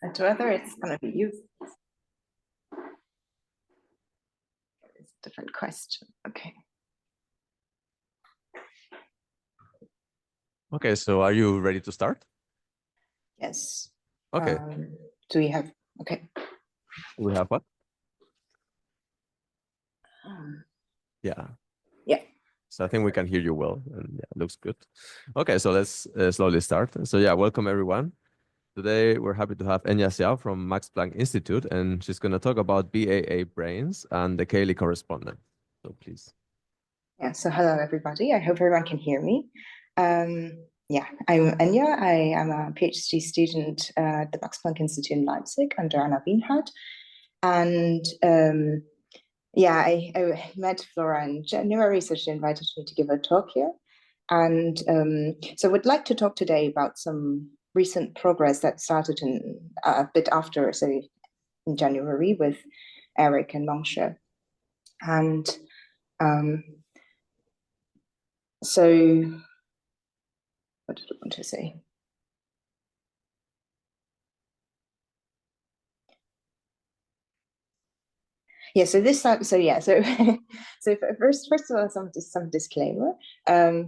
And whether it's going to be used is a different question. Okay. Okay, so are you ready to start? Yes. Okay. Do we have, okay. We have what? Yeah. So I think we can hear you well, and yeah, it looks good. Okay, so let's slowly start. So yeah, welcome everyone. Today we're happy to have Enya Xiao from Max Planck Institute, and she's going to talk about BAA brains and the Cayley correspondence. So please. Yeah, so hello everybody. I hope everyone can hear me. Yeah, I'm Enya. I am a PhD student at the Max Planck Institute in Leipzig under Anna Wienhardt. And yeah, I met Flora in January, so she invited me to give a talk here. And so I would like to talk today about some recent progress that started in a bit after, so in January with Eric and Mongxue. And so what did I want to say? Yeah, so this time, so yeah, so so first of all, some disclaimer. Yeah,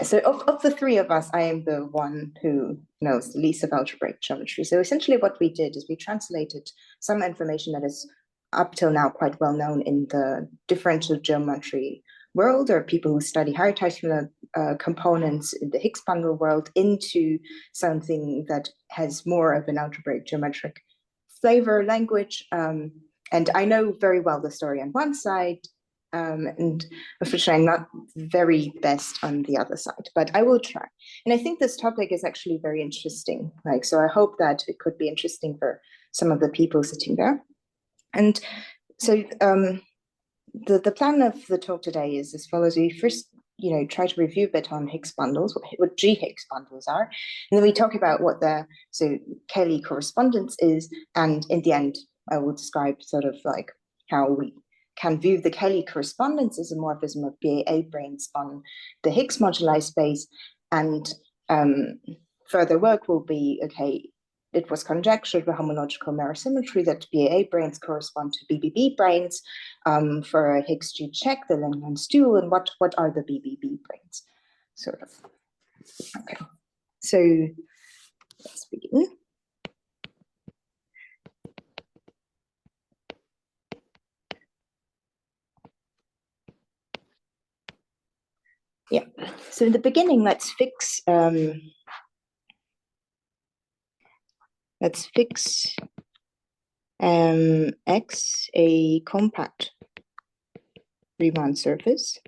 so of the three of us, I am the one who knows the least of algebraic geometry. So essentially what we did is we translated some information that is up till now quite well known in the differential geometry world, or people who study higher components in the Higgs bundle world, into something that has more of an algebraic geometric flavor language. And I know very well the story on one side, and unfortunately I'm not very best on the other side, but I will try. And I think this topic is actually very interesting. So I hope that it could be interesting for some of the people sitting there. And so the plan of the talk today is as follows. We first try to review a bit on Higgs bundles, what G-Higgs bundles are, and then we talk about what the Cayley correspondence is, and in the end I will describe sort of like how we can view the Cayley correspondence as a morphism of BAA brains on the Higgs moduli space. And further work will be, okay, it was conjectured with homological mirror symmetry that BAA brains correspond to BBB brains for a Higgs G check, the Langlands dual, and what are the BBB brains, sort of. Okay, so let's begin. Yeah, so in the beginning, let's fix X a compact Riemann surface.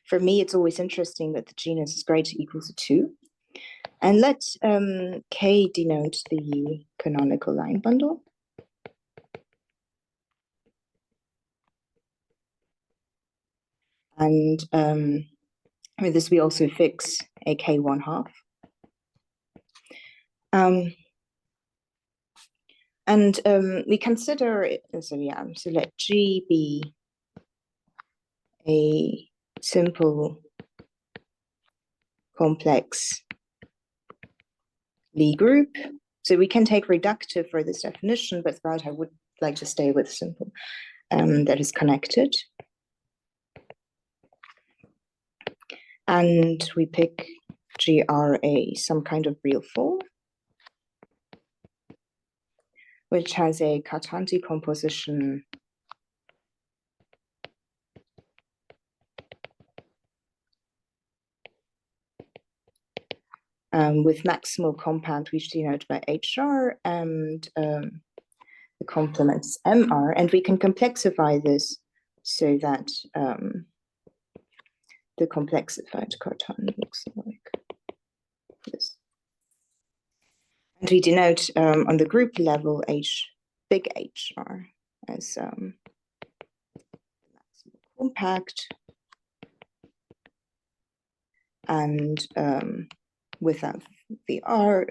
For me, it's always interesting that the genus is greater or equal to 2. And let K denote the canonical line bundle. And with this, we also fix a K1/2. And we consider it, so let G be a simple complex Lie group. So we can take reductive for this definition, but throughout I would like to stay with simple that is connected. And we pick GRA, some kind of real form, which has a Cartan decomposition with maximal compound, which denoted by HR, and the complements MR. And we can complexify this so that the complexified Cartan looks like this. And we denote on the group level big HR as compact, and without the R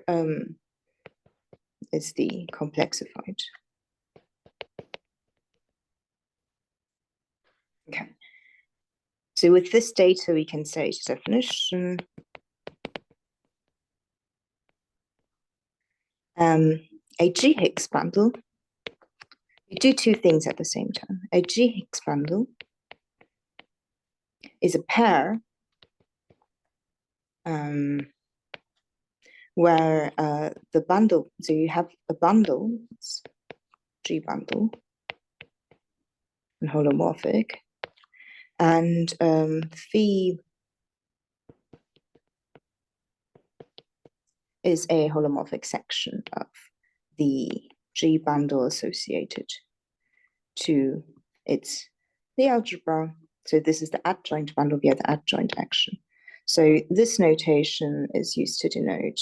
is the complexified. Okay. So with this data, we can say to definition, a G-Higgs bundle. We do two things at the same time. A G-Higgs bundle is a pair where the bundle, so you have a bundle, G bundle, and holomorphic, and phi is a holomorphic section of the G bundle associated to the algebra. So this is the adjoint bundle via the adjoint action. So this notation is used to denote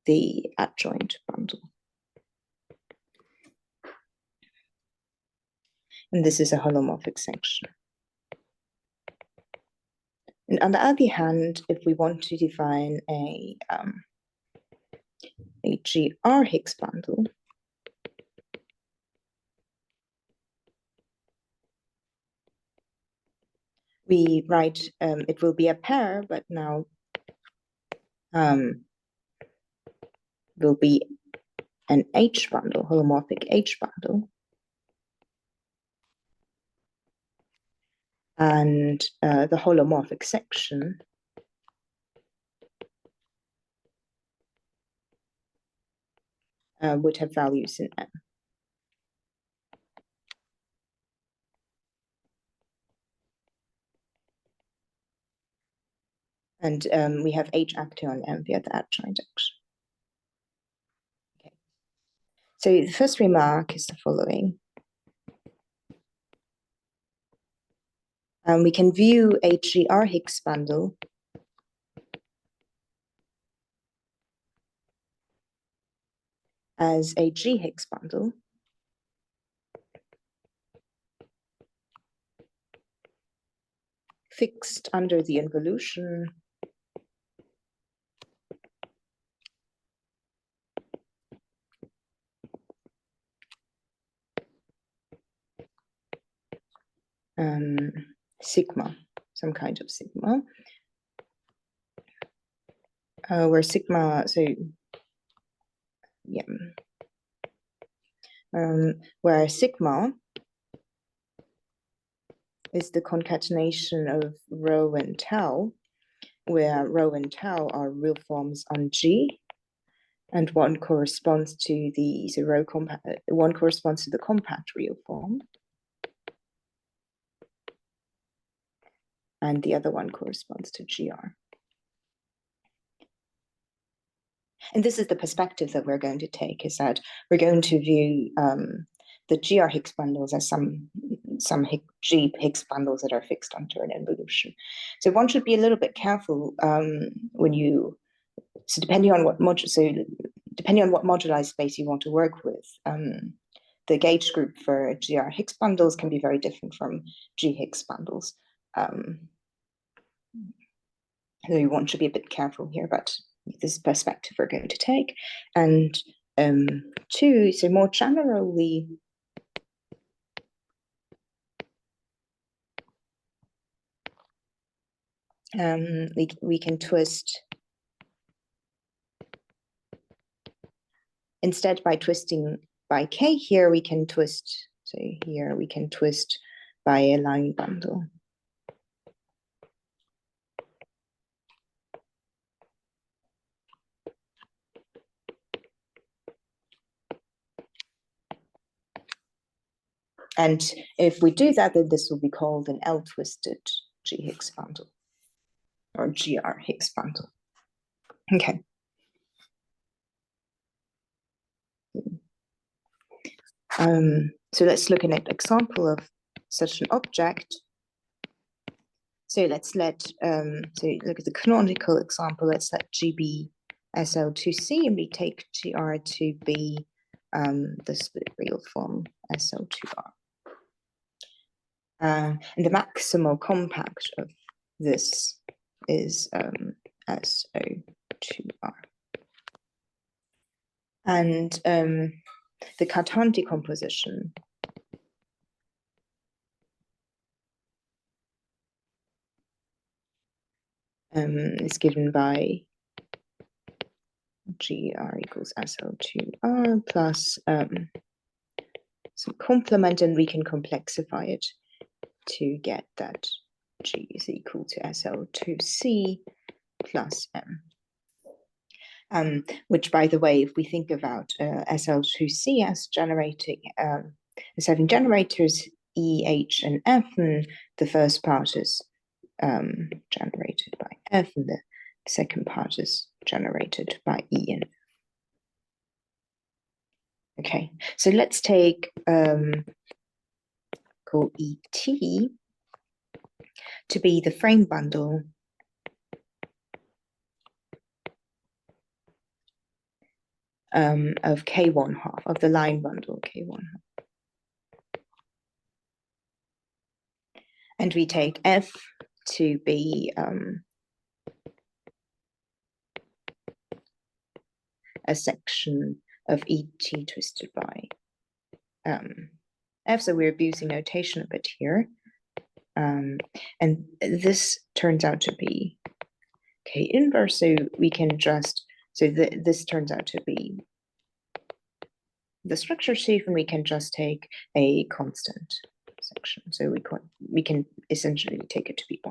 the adjoint bundle. And this is a holomorphic section. And on the other hand, if we want to define a GR Higgs bundle, we write it will be a pair, but now will be an H bundle, holomorphic H bundle. And the holomorphic section would have values in M. And we have H acting on M via the adjoint action. Okay. So the first remark is the following. We can view a GR Higgs bundle as a G Higgs bundle fixed under the involution sigma, some kind of sigma, where sigma, so yeah, where sigma is the concatenation of rho and tau, where rho and tau are real forms on G, and one corresponds to the one corresponds to the compact real form, and the other one corresponds to GR. And this is the perspective that we're going to take, is that we're going to view the GR Higgs bundles as some G Higgs bundles that are fixed under an involution. So one should be a little bit careful when you, so depending on what moduli space you want to work with, the gauge group for GR Higgs bundles can be very different from G Higgs bundles. So one should be a bit careful here, but this perspective we're going to take. And two, so more generally, we can twist, instead by twisting by K here, we can twist, so here we can twist by a line bundle. And if we do that, then this will be called an L-twisted G Higgs bundle, or GR Higgs bundle. Okay. So let's look at an example of such an object. So let's let, so look at the canonical example. Let's let G be SL2C, and we take GR to be the split real form SL2R. And the maximal compact of this is SO2R. And the Cartan decomposition is given by GR equals SL2R plus some complement, and we can complexify it to get that G is equal to SL2C plus M. Which, by the way, if we think about SL2C as generating, as having generators E, H, and F, and the first part is generated by F, and the second part is generated by E and F. Okay, so let's take call ET to be the frame bundle of K1/2, of the line bundle K1/2. And we take F to be a section of ET twisted by F, so we're abusing notation a bit here. And this turns out to be K inverse, so we can just, so this turns out to be the structure sheaf, and we can just take a constant section. So we can essentially take it to be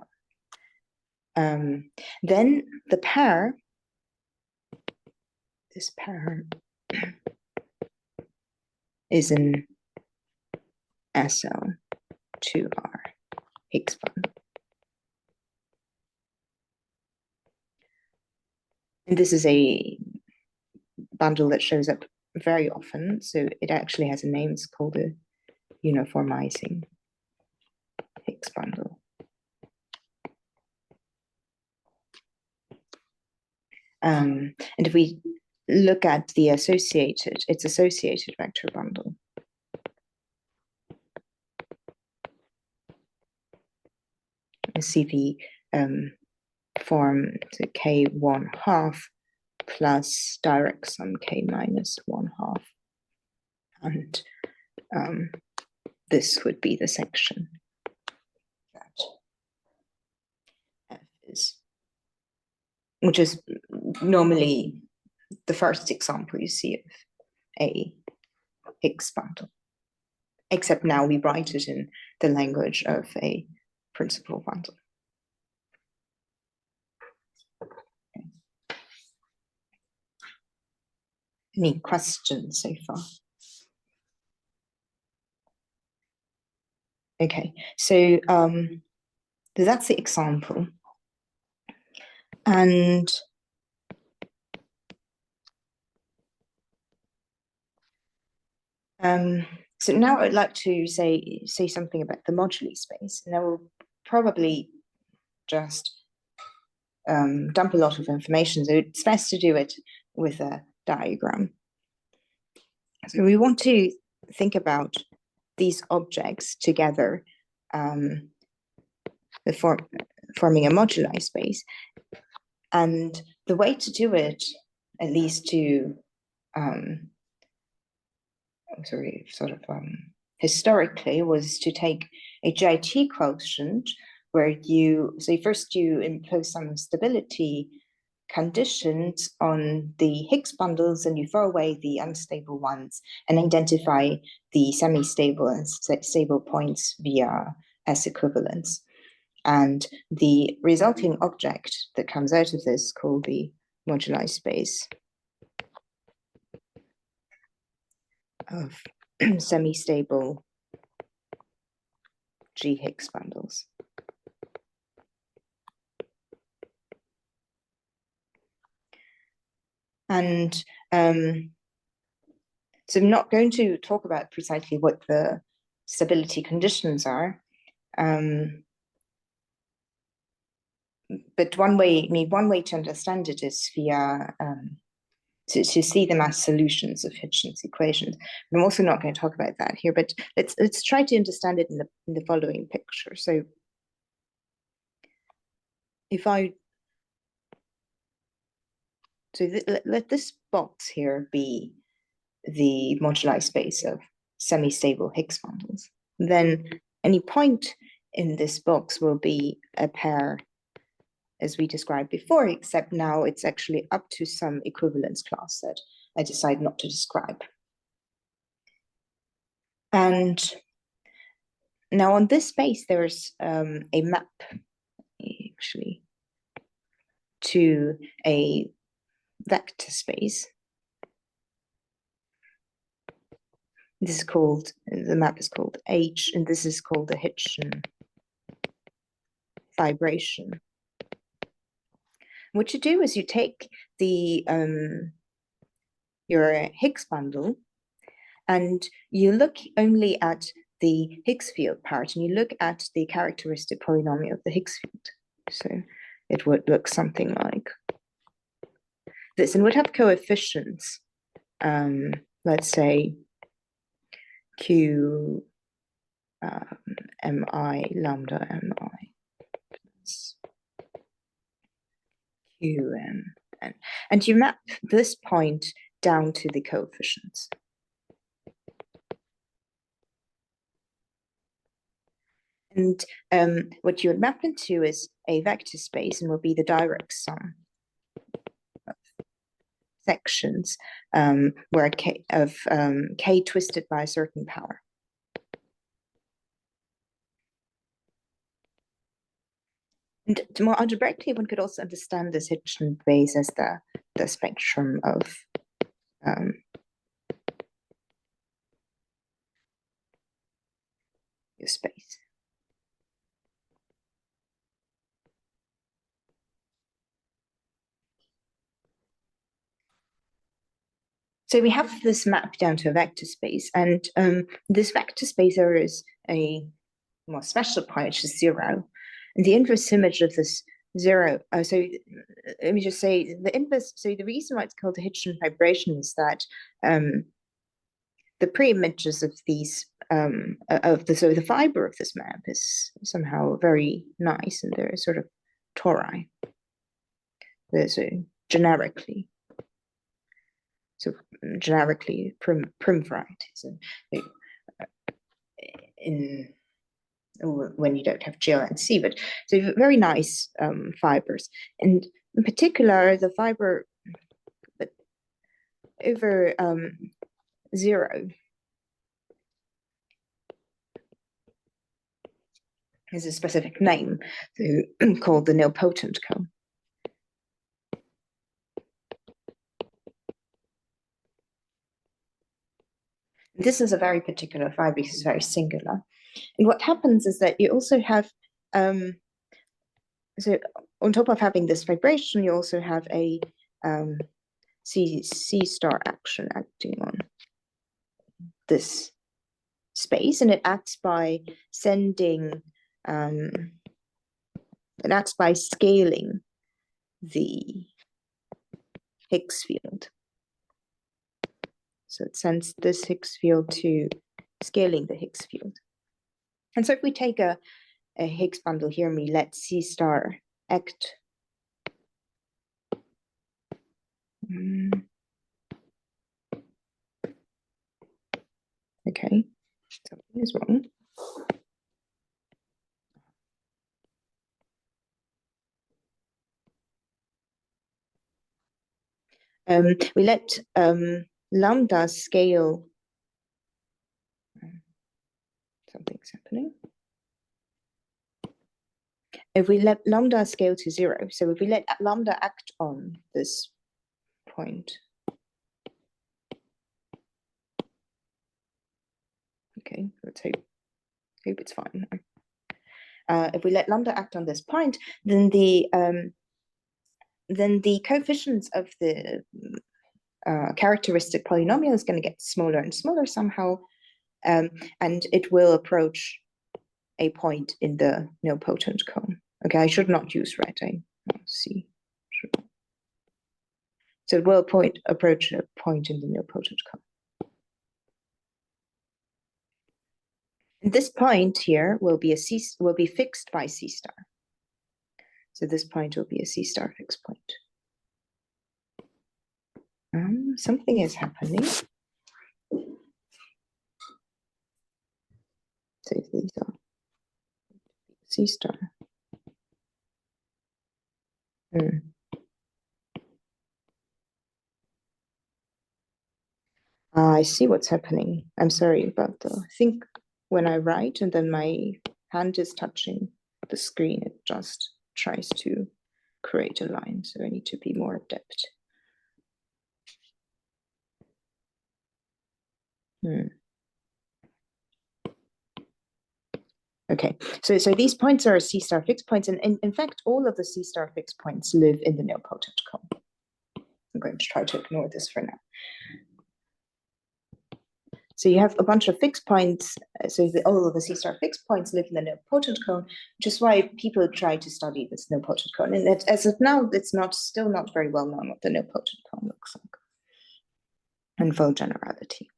1. Then the pair, this pair is an SL2R Higgs bundle. And this is a bundle that shows up very often, so it actually has a name. It's called a uniformizing Higgs bundle. And if we look at the its associated vector bundle, you see the form to K1/2 plus direct sum K minus 1/2, and this would be the section that F is, which is normally the first example you see of a Higgs bundle, except now we write it in the language of a principal bundle. Okay. Any questions so far? Okay, so that's the example. And so now I'd like to say something about the moduli space, and I will probably just dump a lot of information, so it's best to do it with a diagram. So we want to think about these objects together, forming a moduli space, and the way to do it, at least to historically, was to take a GIT quotient where first you impose some stability conditions on the Higgs bundles, and you throw away the unstable ones and identify the semi-stable and stable points via S equivalence. And the resulting object that comes out of this, called the moduli space of semi-stable G Higgs bundles. And so I'm not going to talk about precisely what the stability conditions are, but one way to understand it is via to see them as solutions of Hitchin's equations. I'm also not going to talk about that here, but let's try to understand it in the following picture. So if let this box here be the moduli space of semi-stable Higgs bundles, then any point in this box will be a pair as we described before, except now it's actually up to some equivalence class that I decide not to describe. And now on this space, there's a map, actually, to a vector space. This is called, the map is called H, and this is called the Hitchin vibration. What you do is you take the your Higgs bundle, and you look only at the Higgs field part, and you look at the characteristic polynomial of the Higgs field. So it would look something like this, and would have coefficients, let's say Q mi lambda mi plus Qm, and you map this point down to the coefficients. And what you would map into is a vector space, and will be the direct sum of sections where k twisted by a certain power. And more algebraically, one could also understand this Hitchin base as the spectrum of your space. So we have this map down to a vector space, and this vector space, there is a more special point, which is 0. And the inverse image of this 0, so let me just say the inverse, so the reason why it's called the Hitchin vibration is that the pre-images of these, so the fiber of this map is somehow very nice, and they're sort of tori. There's a generically. So generically prim varieties, so in when you don't have GLNC, but so very nice fibers, and in particular the fiber but over 0 is a specific name, so called the nilpotent cone. This is a very particular fiber because it's very singular. And what happens is that you also have, so on top of having this vibration, you also have a C star action acting on this space, and it acts by sending, it acts by scaling the Higgs field. So it sends this Higgs field to scaling the Higgs field. And so if we take a Higgs bundle here, and we let C star act. Okay, something is wrong. We let lambda scale. Something's happening. If we let lambda scale to 0, so if we let lambda act on this point. Okay, let's hope it's fine. If we let lambda act on this point, then the coefficients of the characteristic polynomial is going to get smaller and smaller somehow, and it will approach a point in the nilpotent cone. Okay, I should not use red. I see. So it will approach a point in the nilpotent cone. And this point here will be fixed by C star. So this point will be a C star fixed point. Something is happening. So if these are C star. I see what's happening. I'm sorry about the, I think when I write and then my hand is touching the screen, it just tries to create a line. So I need to be more adept. Okay, so these points are C star fixed points, and in fact, all of the C star fixed points live in the nilpotent cone. I'm going to try to ignore this for now. So you have a bunch of fixed points. So all of the C star fixed points live in the nilpotent cone, which is why people try to study this nilpotent cone. And as of now, it's still not very well known what the nilpotent cone looks like in full generality.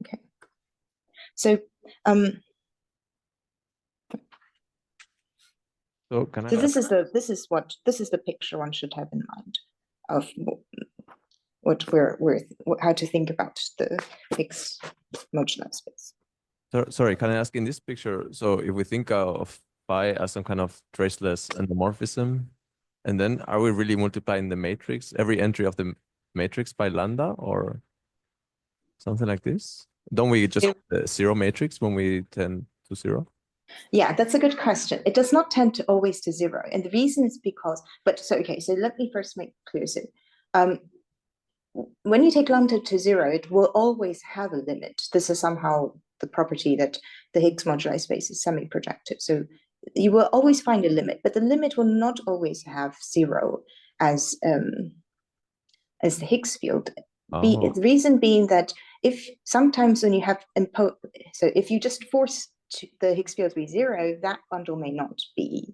Okay. So this is the picture one should have in mind of how to think about the Higgs moduli space. Sorry, can I ask, in this picture, so if we think of phi as some kind of traceless endomorphism, and then are we really multiplying the matrix, every entry of the matrix by lambda, or something like this? Don't we just zero matrix when we tend to zero? Yeah, that's a good question. It does not tend to always to zero. And the reason is because, so let me first make clear. So when you take lambda to zero, it will always have a limit. This is somehow the property that the Higgs moduli space is semi-projective. So you will always find a limit, but the limit will not always have zero as the Higgs field. The reason being that if sometimes when you have so if you just force the Higgs field to be zero, that bundle may not be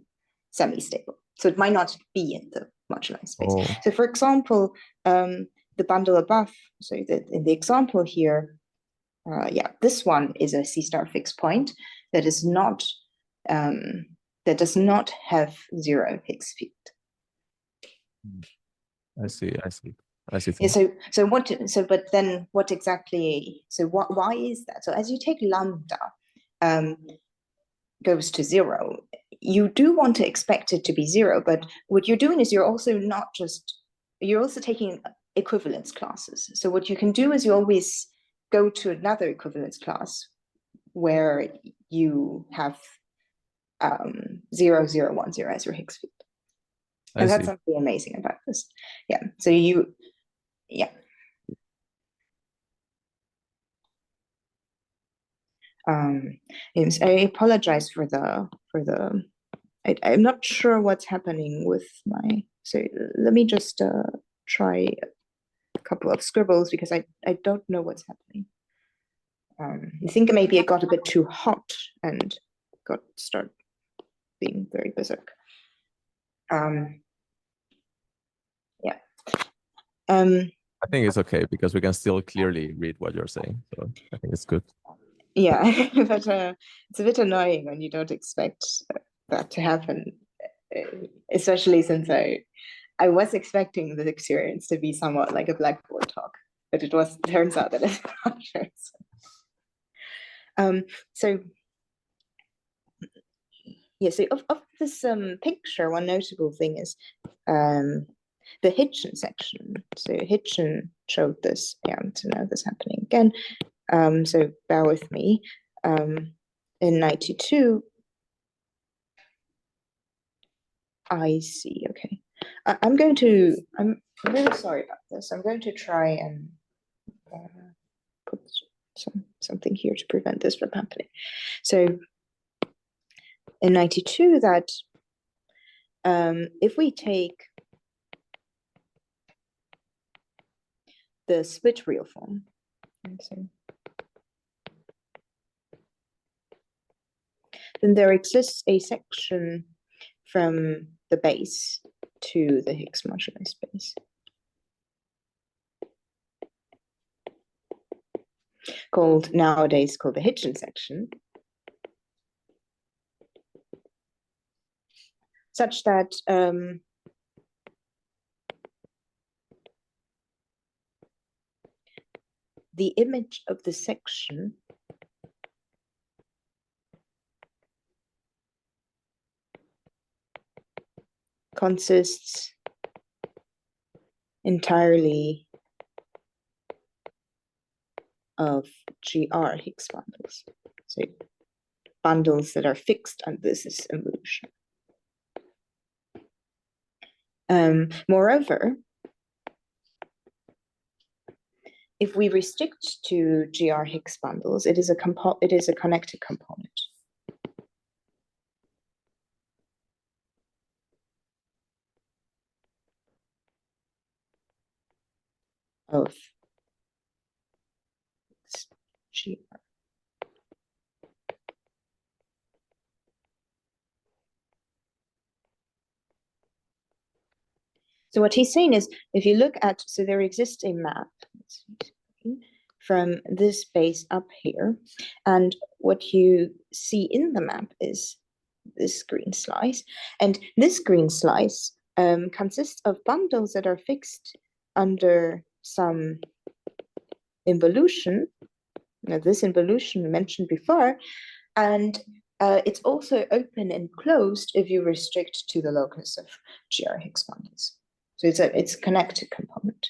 semi-stable. So it might not be in the moduli space. So for example, the bundle above, so in the example here, this one is a C star fixed point that is not that does not have zero Higgs field. I see. Yeah, but then what exactly? So why is that? So as you take lambda goes to zero, you do want to expect it to be zero, but what you're doing is you're also taking equivalence classes. So what you can do is you always go to another equivalence class where you have 0, 0, 1, 0 as your Higgs field. And that's something amazing about this. Yeah. So I apologize for the I'm not sure what's happening with my, so let me just try a couple of scribbles because I don't know what's happening. I think maybe it got a bit too hot and started being very berserk. I think it's okay because we can still clearly read what you're saying. So I think it's good. Yeah, but it's a bit annoying when you don't expect that to happen, especially since I was expecting the experience to be somewhat like a Blackboard talk, but turns out that it's not true. So yeah, so of this picture, one notable thing is the Hitchin section. So Hitchin showed this, so now this happening again. So bear with me. In 92, I see. Okay, I'm really sorry about this. I'm going to try and put something here to prevent this from happening. So in 92, that if we take the split real form, then there exists a section from the base to the Higgs moduli space nowadays called the Hitchin section, such that the image of the section consists entirely of GR Higgs bundles. So bundles that are fixed under this involution. Moreover, if we restrict to GR Higgs bundles, it is a connected component. Of GR. So what he's saying is, if you look at, so there exists a map from this base up here, and what you see in the map is this green slice, and this green slice consists of bundles that are fixed under some involution, this involution mentioned before, and it's also open and closed if you restrict to the locus of GR Higgs bundles. So it's a connected component.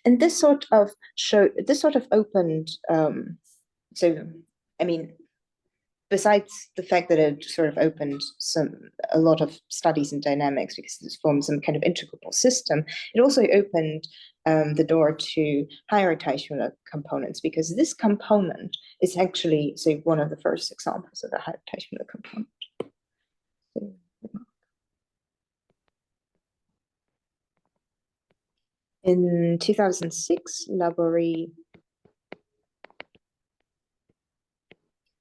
And this sort of opened, so I mean, besides the fact that it sort of opened a lot of studies in dynamics because this forms some kind of integrable system, it also opened the door to higher Teichmüller components, because this component is actually, say, one of the first examples of a higher Teichmüller component. In 2006, Laborie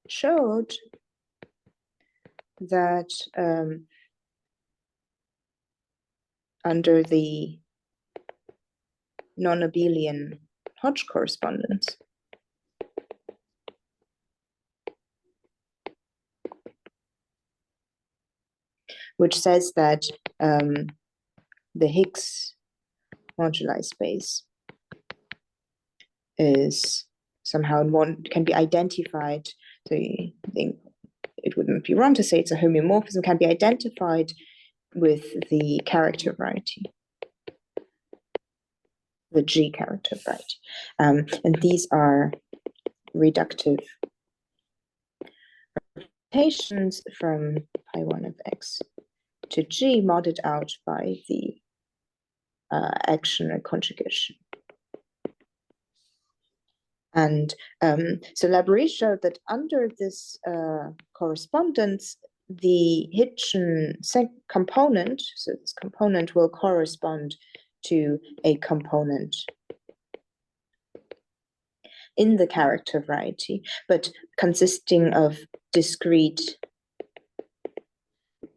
showed that under the non-abelian Hodge correspondence, which says that the Higgs moduli space is somehow can be identified. So I think it wouldn't be wrong to say it's a homeomorphism, can be identified with the character variety, the G character variety. And these are reductive rotations from pi1 of x to G modded out by the action and conjugation. And so Laborie showed that under this correspondence, the Hitchin component, so this component will correspond to a component in the character variety, but consisting of discrete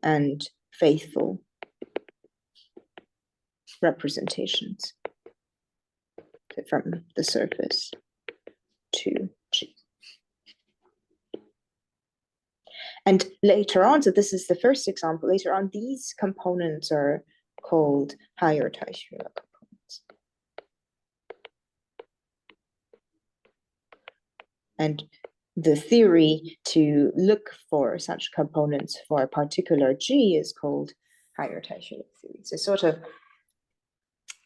and faithful representations from the surface to G. And later on, so this is the first example, later on these components are called higher Teichmüller components. And the theory to look for such components for a particular G is called higher Teichmüller theory. So sort of,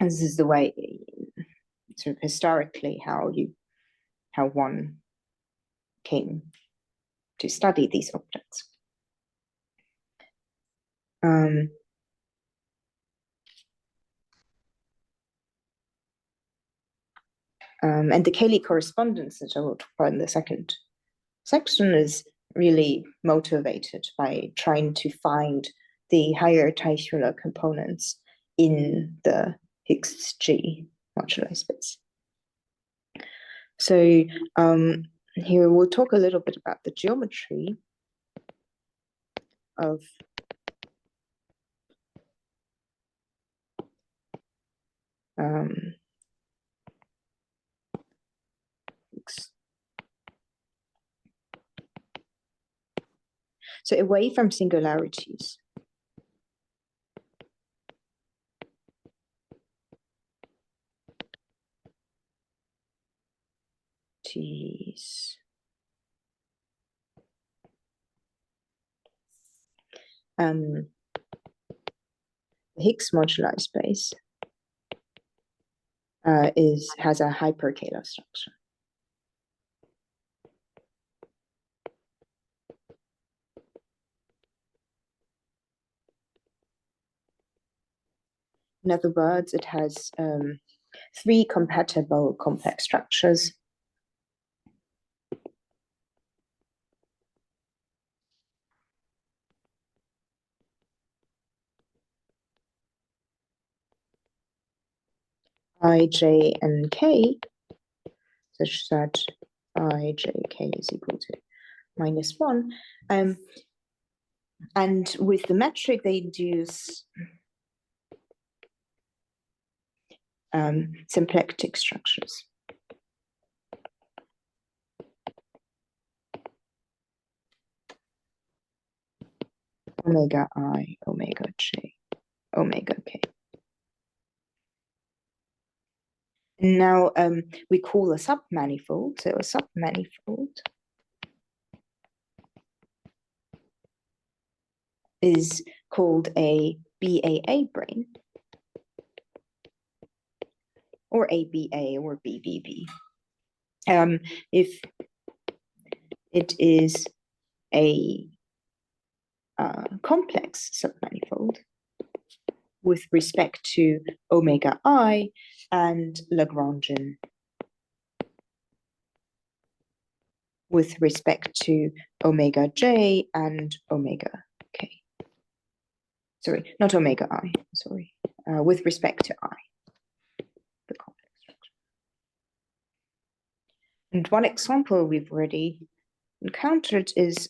this is the way, sort of historically, how one came to study these objects. And the Cayley correspondence that I will talk about in the second section is really motivated by trying to find the higher Teichmüller components in the Higgs G moduli space. So here we'll talk a little bit about the geometry of so away from singularities, the Higgs moduli space has a hyperkähler structure. In other words, it has 3 compatible complex structures. I, j, and k, such that I, j, k is equal to -1. And with the metric, they induce symplectic structures. Omega I, omega j, omega k. And now we call a submanifold. So a submanifold is called a BAA brane, or ABA or BBB. If it is a complex submanifold with respect to omega I and Lagrangian with respect to omega j and omega k. Sorry, not omega I, sorry, with respect to I, the complex structure. And one example we've already encountered is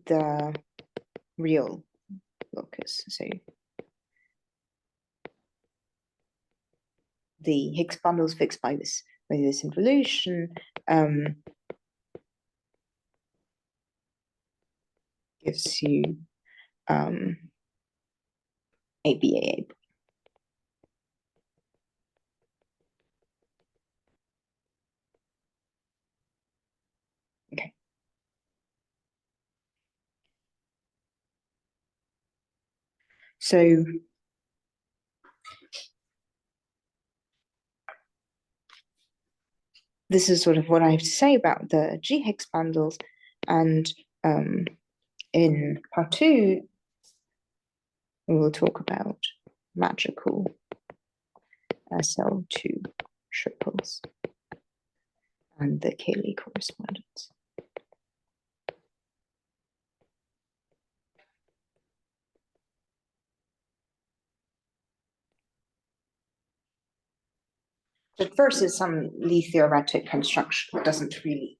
the real locus. So the Higgs bundles fixed by this involution gives you a BAA. Okay. So this is sort of what I have to say about the G Higgs bundles, and in part 2 we will talk about magical SL2 triples and the Cayley correspondence. But first is some Lie theoretic construction that doesn't really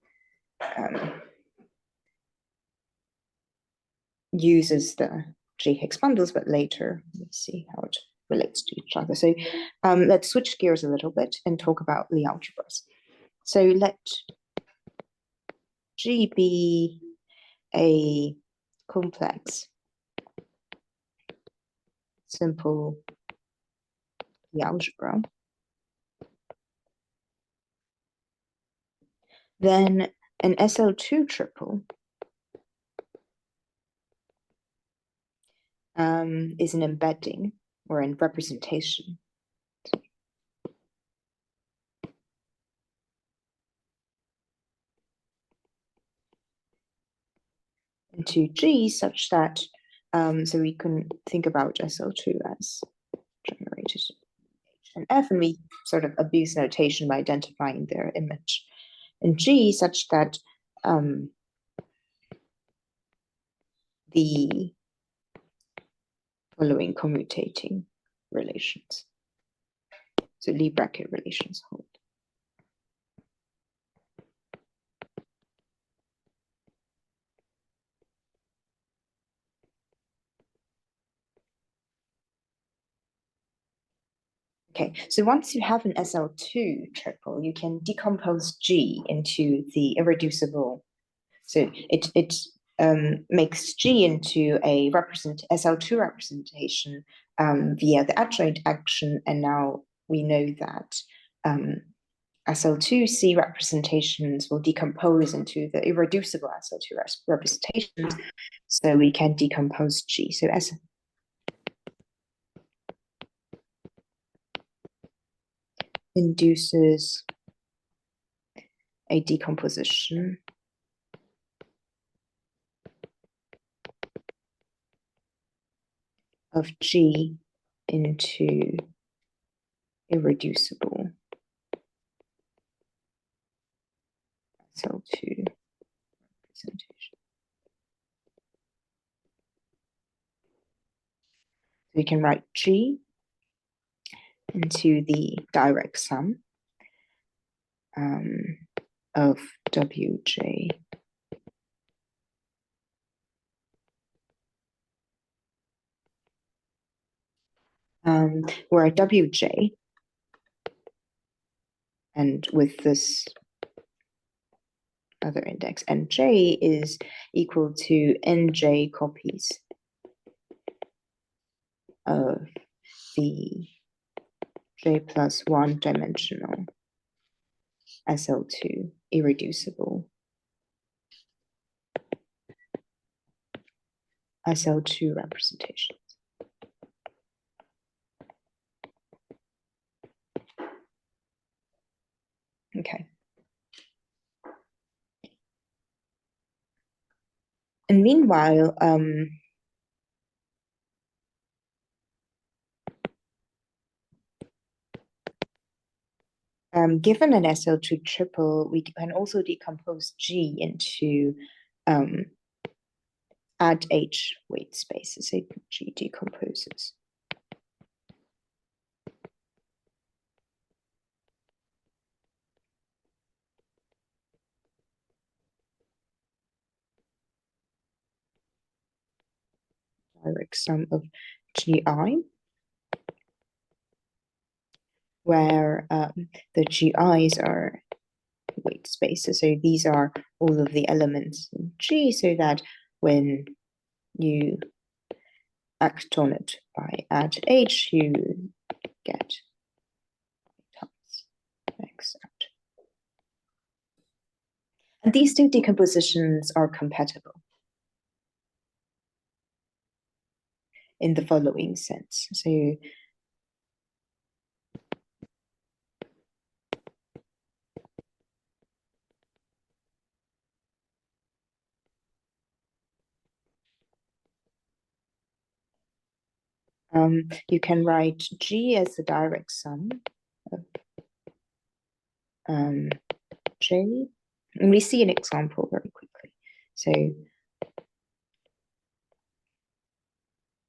uses the G Higgs bundles, but later we see how it relates to each other. So let's switch gears a little bit and talk about Lie algebras. So let G be a complex, simple Lie algebra. Then an SL2 triple is an embedding or a representation. Into G such that, so we can think about SL2 as generated H and F, and we sort of abuse notation by identifying their image in G such that the following commutating relations, so Lie bracket relations, hold. Okay, so once you have an SL2 triple, you can decompose G into the irreducible. So it makes G into a SL2 representation via the adjoint action, and now we know that SL2C representations will decompose into the irreducible SL2 representations, so we can decompose G. So S induces a decomposition of G into irreducible SL2 representation. We can write G into the direct sum of Wj where Wj, and with this other index, Nj is equal to Nj copies of the J+1 dimensional SL2 irreducible SL2 representations. Okay. And meanwhile, given an SL2 triple, we can also decompose G into add H weight spaces. So G decomposes. Direct sum of GI, where the GIs are weight spaces. So these are all of the elements in G, so that when you act on it by add H, you get times X out. And these two decompositions are compatible in the following sense. So you can write G as the direct sum of J. And we see an example very quickly. So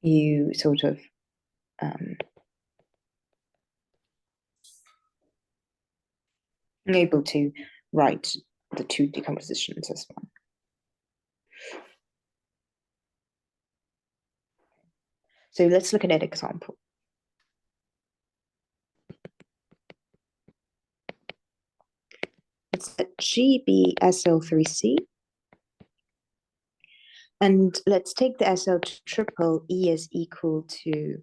you sort of able to write the two decompositions as one. So let's look at an example. Let's let G be SL3C. And let's take the SL2 triple E is equal to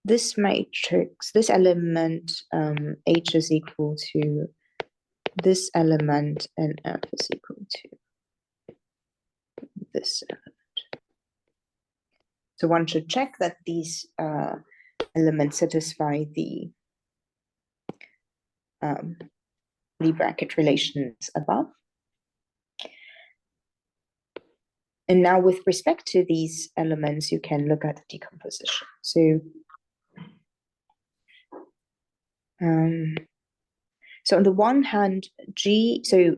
this matrix, this element H is equal to this element and F is equal to this element. So one should check that these elements satisfy the Lie bracket relations above. And now with respect to these elements, you can look at the decomposition. So so on the one hand, G, so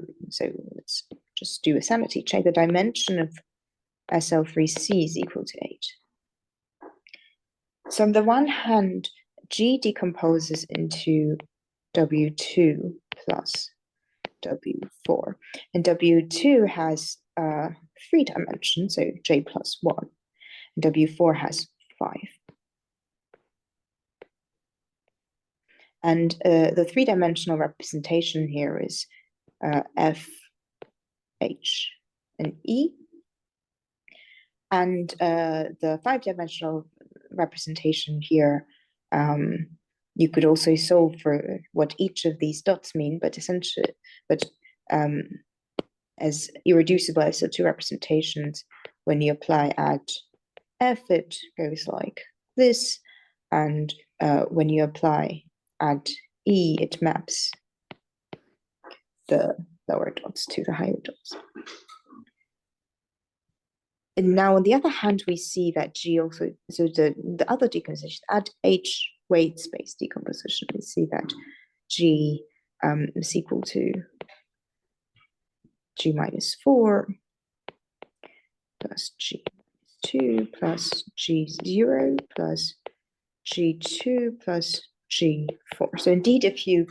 let's just do a sanity check. The dimension of SL3C is equal to 8. So on the one hand, G decomposes into W2 plus W4. And W2 has 3 dimensions, so J+1. And W4 has 5. And the 3-dimensional representation here is F, H, and E. And the 5-dimensional representation here you could also solve for what each of these dots mean, but essentially, as irreducible as the two representations, when you apply add f, it goes like this, and when you apply add e, it maps the lower dots to the higher dots. And now, on the other hand, we see that G also, so the other decomposition, add H weight space decomposition, we see that G is equal to G minus 4 plus G 2 plus G0 plus G2 plus G4. So indeed, if you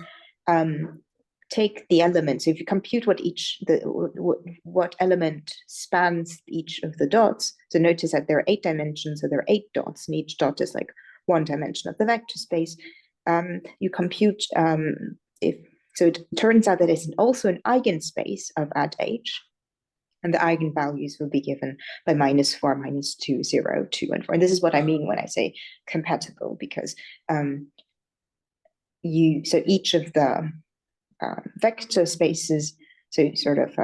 take the elements, if you compute what element spans each of the dots, so notice that there are 8 dimensions, so there are 8 dots, and each dot is like 1 dimension of the vector space. You compute so it turns out that it's also an eigenspace of add H, and the eigenvalues will be given by -4, -2, 0, 2, and 4. And this is what I mean when I say compatible, because so each of the vector spaces, so sort of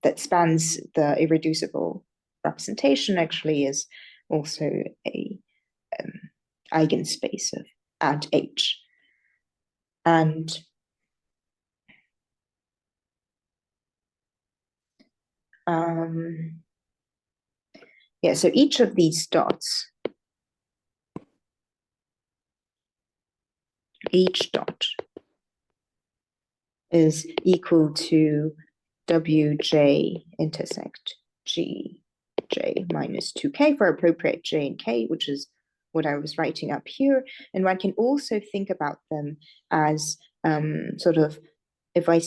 that spans the irreducible representation, actually is also a eigenspace of add H. And yeah, so each of these dots, each dot is equal to Wj intersect Gj minus 2k for appropriate j and k, which is what I was writing up here. And one can also think about them as sort of, if I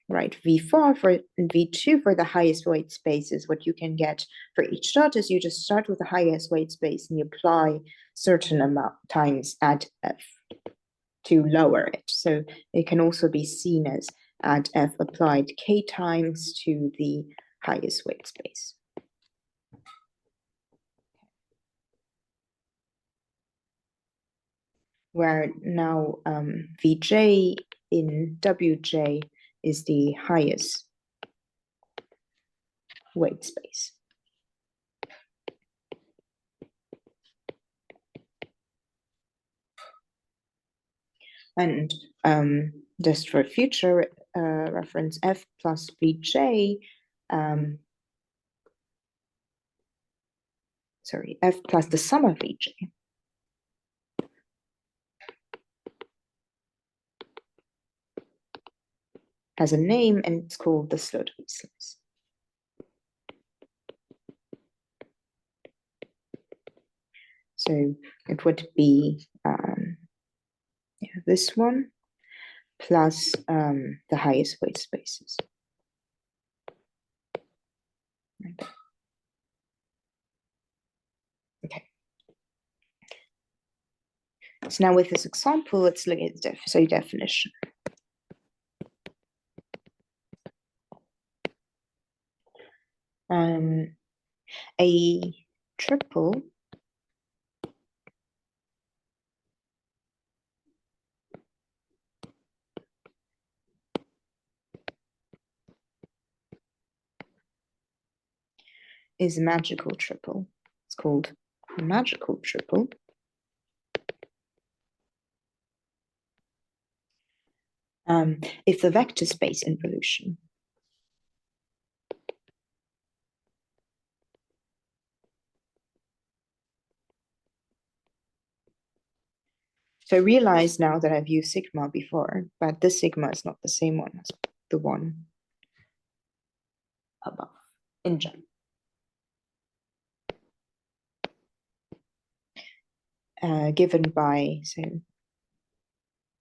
write V4 for V2 for the highest weight spaces, what you can get for each dot is you just start with the highest weight space and you apply certain amount times add f to lower it. So it can also be seen as add f applied k times to the highest weight space. Where now Vj in Wj is the highest weight space. And just for future reference, f plus Vj, sorry, f plus the sum of Vj has a name, and it's called the Sloterdijk slice. So it would be this one plus the highest weight spaces. Right. Okay. So now with this example, let's look at the definition. A triple is a magical triple. It's called a magical triple. If the vector space involution so I realize now that I've used sigma before, but this sigma is not the same one as the one above in general. Given by, so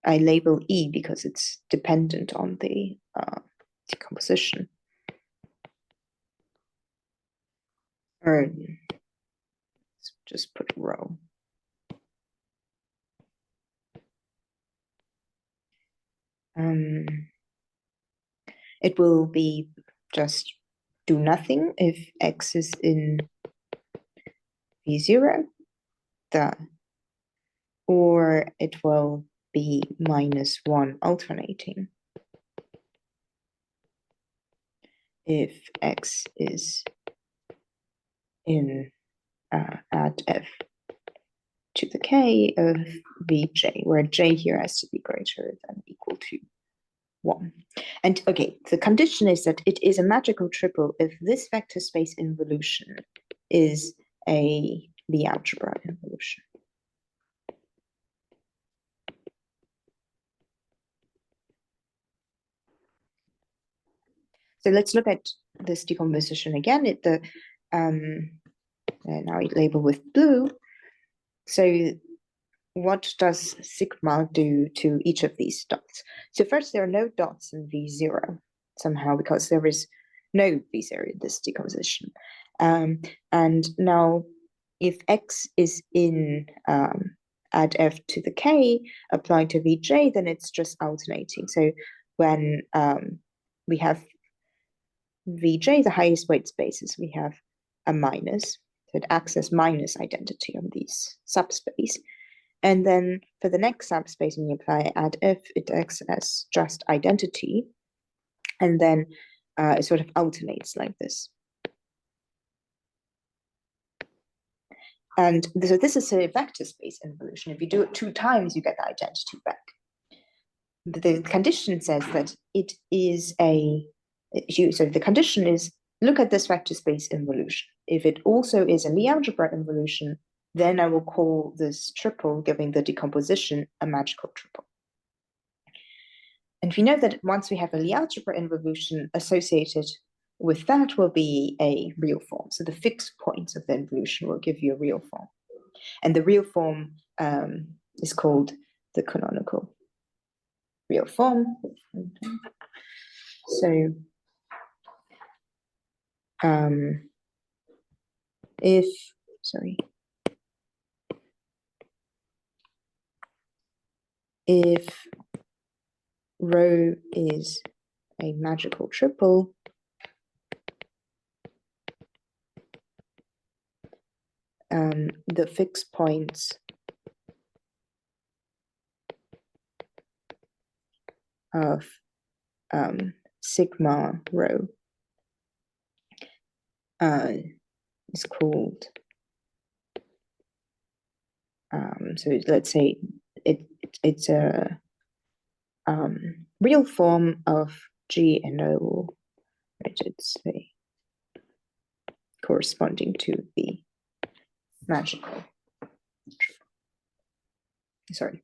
I label E because it's dependent on the decomposition. Or let's just put rho. It will be just do nothing if x is in V0, or it will be -1 alternating if x is in at f to the k of vj, where j here has to be greater than or equal to 1. And okay, the condition is that it is a magical triple if this vector space involution is a Lie algebra involution. So let's look at this decomposition again. Now we label with blue. So what does sigma do to each of these dots? So first, there are no dots in V0 somehow, because there is no V0 in this decomposition. And now if x is in add f to the k applied to Vj, then it's just alternating. So when we have Vj, the highest weight spaces, we have a minus. So it acts as minus identity on these subspace. And then for the next subspace, when you apply add f, it acts as just identity. And then it sort of alternates like this. And so this is a vector space involution. If you do it 2 times, you get the identity back. The condition says that it is so the condition is, look at this vector space involution. If it also is a Lie algebra involution, then I will call this triple, giving the decomposition, a magical triple. And we know that once we have a Lie algebra involution, associated with that will be a real form. So the fixed points of the involution will give you a real form. And the real form is called the canonical real form. So if rho is a magical triple, the fixed points of sigma rho is called, so let's say it's a real form of G and O, right? It's corresponding to the magical. Sorry.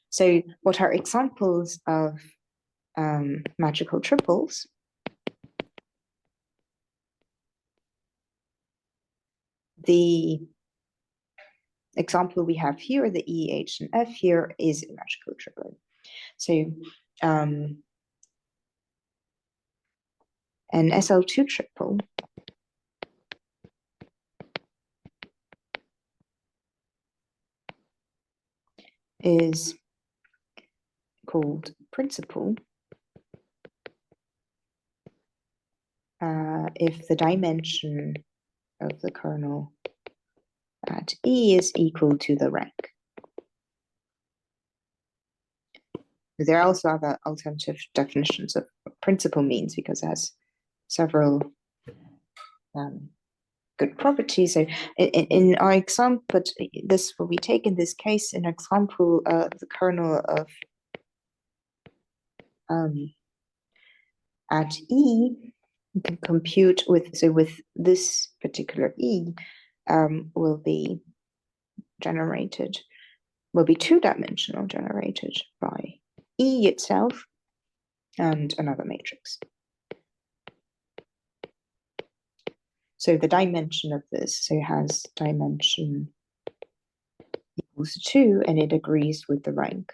So what are examples of magical triples? The example we have here, the E, H, and F here, is a magical triple. So an SL2 triple is called principal if the dimension of the kernel at E is equal to the rank. There are also other alternative definitions of what principal means, because it has several good properties. So in our example, but this will be taken this case, an example of the kernel of at E, you can compute with, so with this particular E will be generated, will be 2-dimensional, generated by E itself and another matrix. So the dimension of this, so it has dimension equals 2, and it agrees with the rank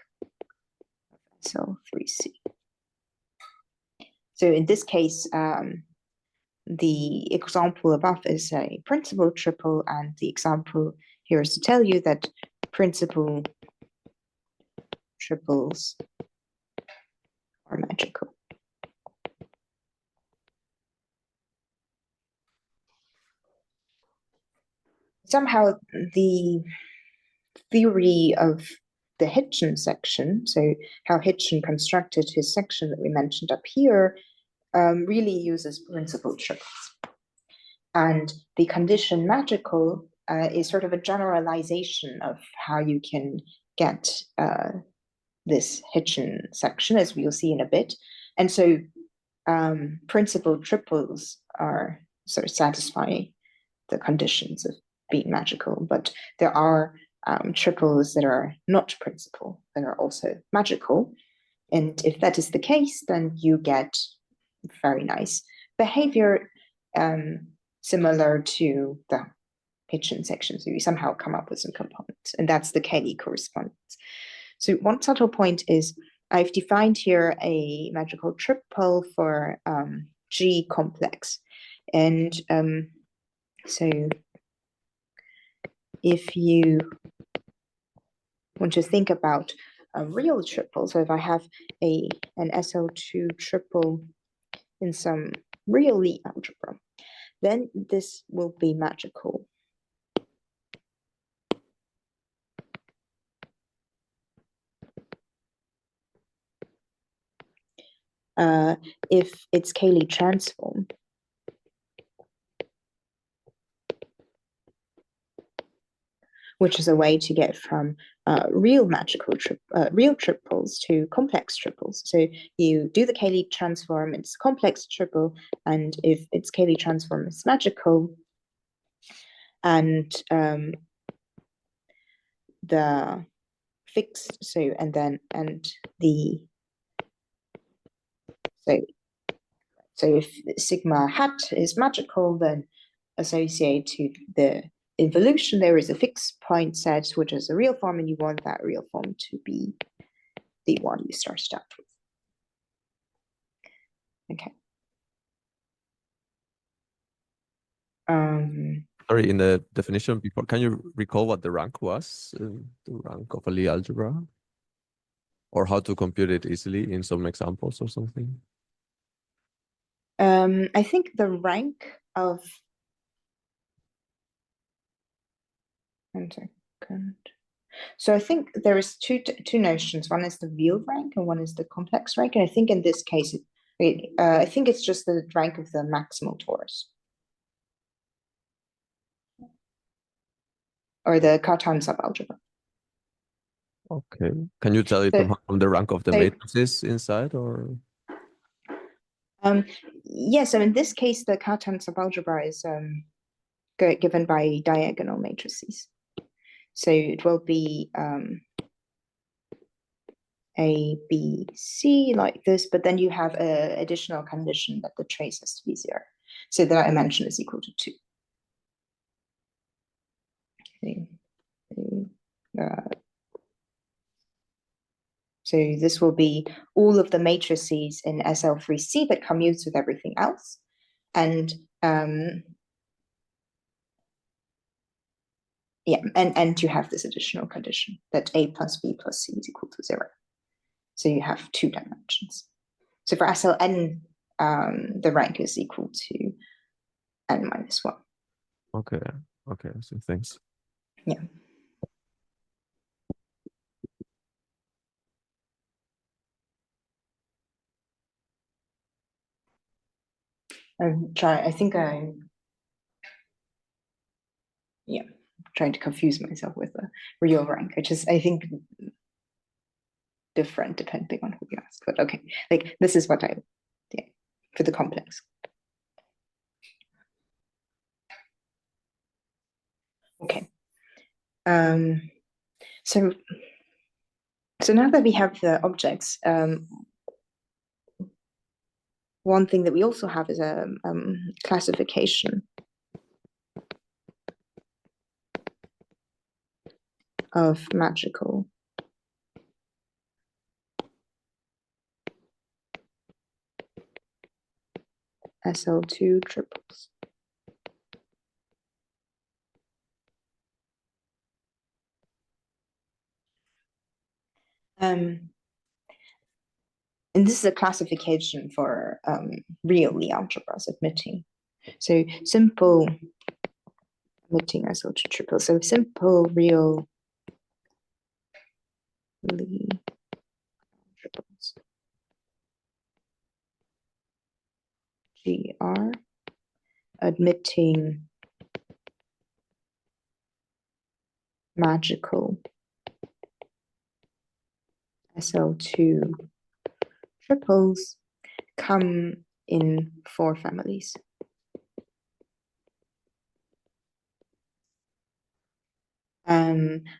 of SL3C. So in this case, the example above is a principal triple, and the example here is to tell you that principal triples are magical. somehow the theory of the Hitchin section, so how Hitchin constructed his section that we mentioned up here, really uses principal triples. And the condition magical is sort of a generalization of how you can get this Hitchin section, as we'll see in a bit. And so principal triples are sort of satisfy the conditions of being magical, but there are triples that are not principal, that are also magical. And if that is the case, then you get very nice behavior similar to the Hitchin section. So you somehow come up with some components, and that's the Cayley correspondence. So one subtle point is I've defined here a magical triple for G complex. And so if you want to think about a real triple, so if I have an SL2 triple in some real Lie algebra, then this will be magical. If it's Cayley transform, which is a way to get from real triples to complex triples. So you do the Cayley transform, it's complex triple, and if it's Cayley transform, it's magical. And the fixed, so if sigma hat is magical, then associated to the involution, there is a fixed point set, which is a real form, and you want that real form to be the one you started out with. Okay. Sorry, in the definition before, can you recall what the rank was? The rank of a Lie algebra? Or how to compute it easily in some examples or something? I think the rank of... One second. So I think there is two notions. One is the real rank and one is the complex rank. And I think in this case, I think it's just the rank of the maximal torus. Or the Cartan subalgebra. Okay. Can you tell it from the rank of the matrices inside, or? Yes, so in this case, the Cartan subalgebra is given by diagonal matrices. So it will be A, B, C like this, but then you have an additional condition that the trace has to be 0. So the dimension is equal to 2. So this will be all of the matrices in SL3C that commutes with everything else. And yeah, and you have this additional condition that A plus B plus C is equal to 0. So you have 2 dimensions. So for SLN, the rank is equal to n minus 1. Okay. Okay. So thanks. Yeah. I think trying to confuse myself with a real rank, which is, I think, different depending on who you ask. But okay, like this is what for the complex. Okay. So now that we have the objects, one thing that we also have is a classification of magical SL2 triples. And this is a classification for real Lie algebras admitting. So simple admitting SL to triple. So simple real Lie triples. GR admitting magical SL2 triples come in 4 families.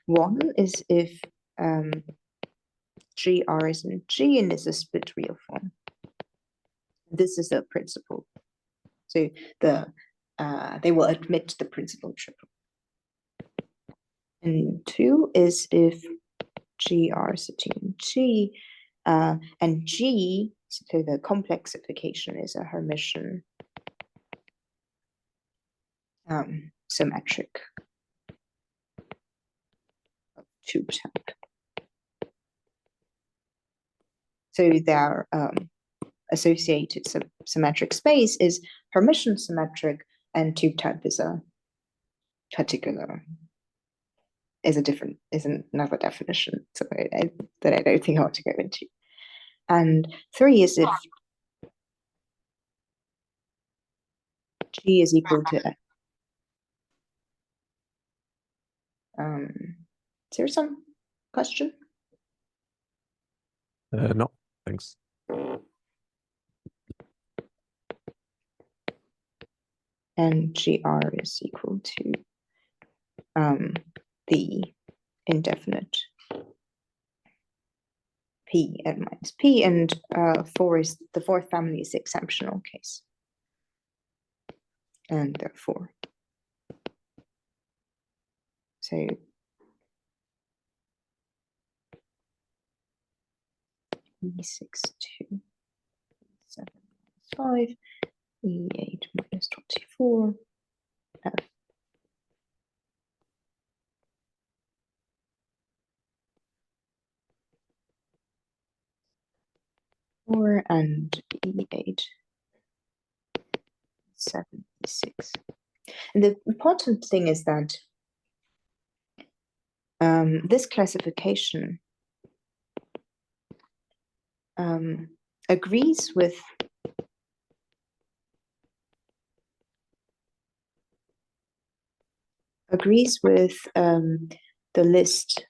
One is if GR is in G and is a split real form. This is a principal. So they will admit the principal triple. And 2 is if GR sitting in G and G, so the complexification is a Hermitian symmetric of tube type. So their associated symmetric space is Hermitian symmetric, and tube type is a particular is another definition. So that I don't think I want to go into. And 3 is if G is equal to is there some question? No, thanks. And GR is equal to the indefinite P and minus P, and 4 is the 4th family is the exceptional case. And therefore, so E6 2 7 5 E8 minus 24 F. And E8 76. And the important thing is that this classification agrees with the list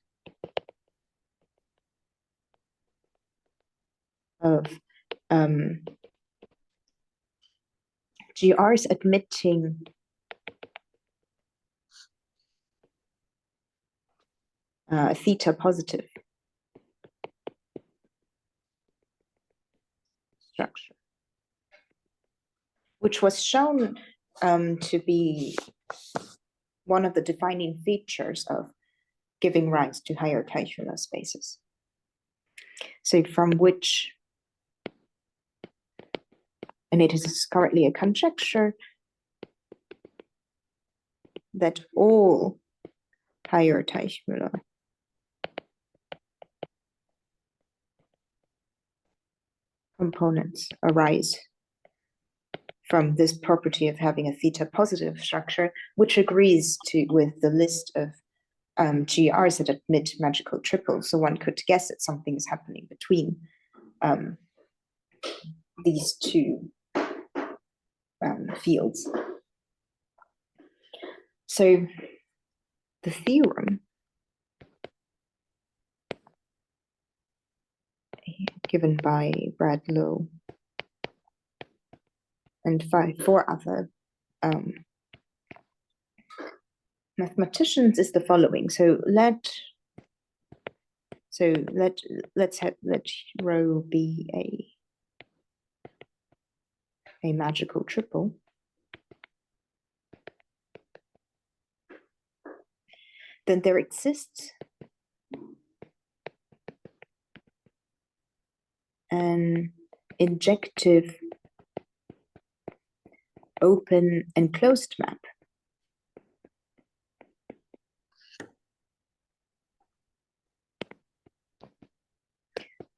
of GRs admitting theta positive structure, which was shown to be one of the defining features of giving rise to higher Teichmüller spaces. So from which, and it is currently a conjecture, that all higher Teichmüller components arise from this property of having a theta positive structure, which agrees with the list of GRs that admit magical triples. So one could guess that something is happening between these two fields. So the theorem given by Bradlow and 4 other mathematicians is the following. So let rho be a magical triple. Then there exists an injective open and closed map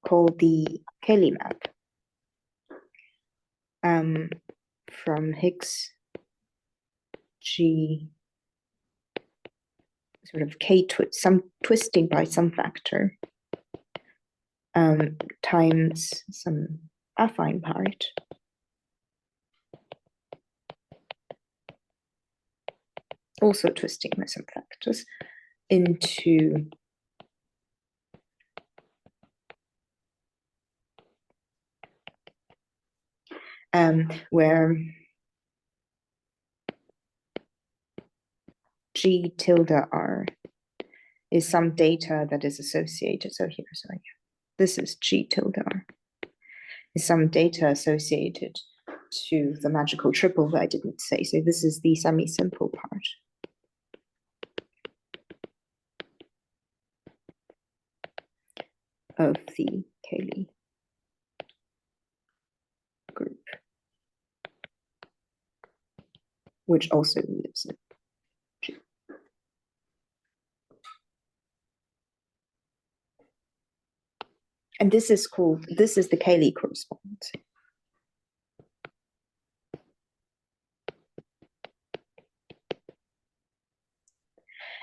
called the Kelly map from Higgs G sort of some twisting by some factor times some affine part also twisting by some factors into where G tilde R is some data that is associated. So this is G tilde R, is some data associated to the magical triple that I didn't say. So this is the semi-simple part. Of the Cayley group, which also lives in G. And this is the Cayley correspondence.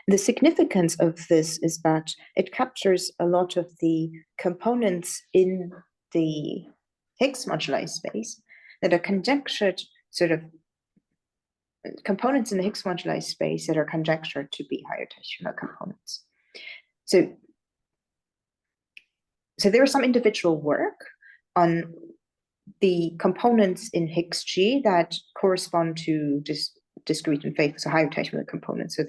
The significance of this is that it captures a lot of the components in the Higgs moduli space that are conjectured, sort of components in the Higgs moduli space that are conjectured to be higher Teichmuller components. So there is some individual work on the components in Higgs G that correspond to discrete and faithful, so higher Teichmuller components. So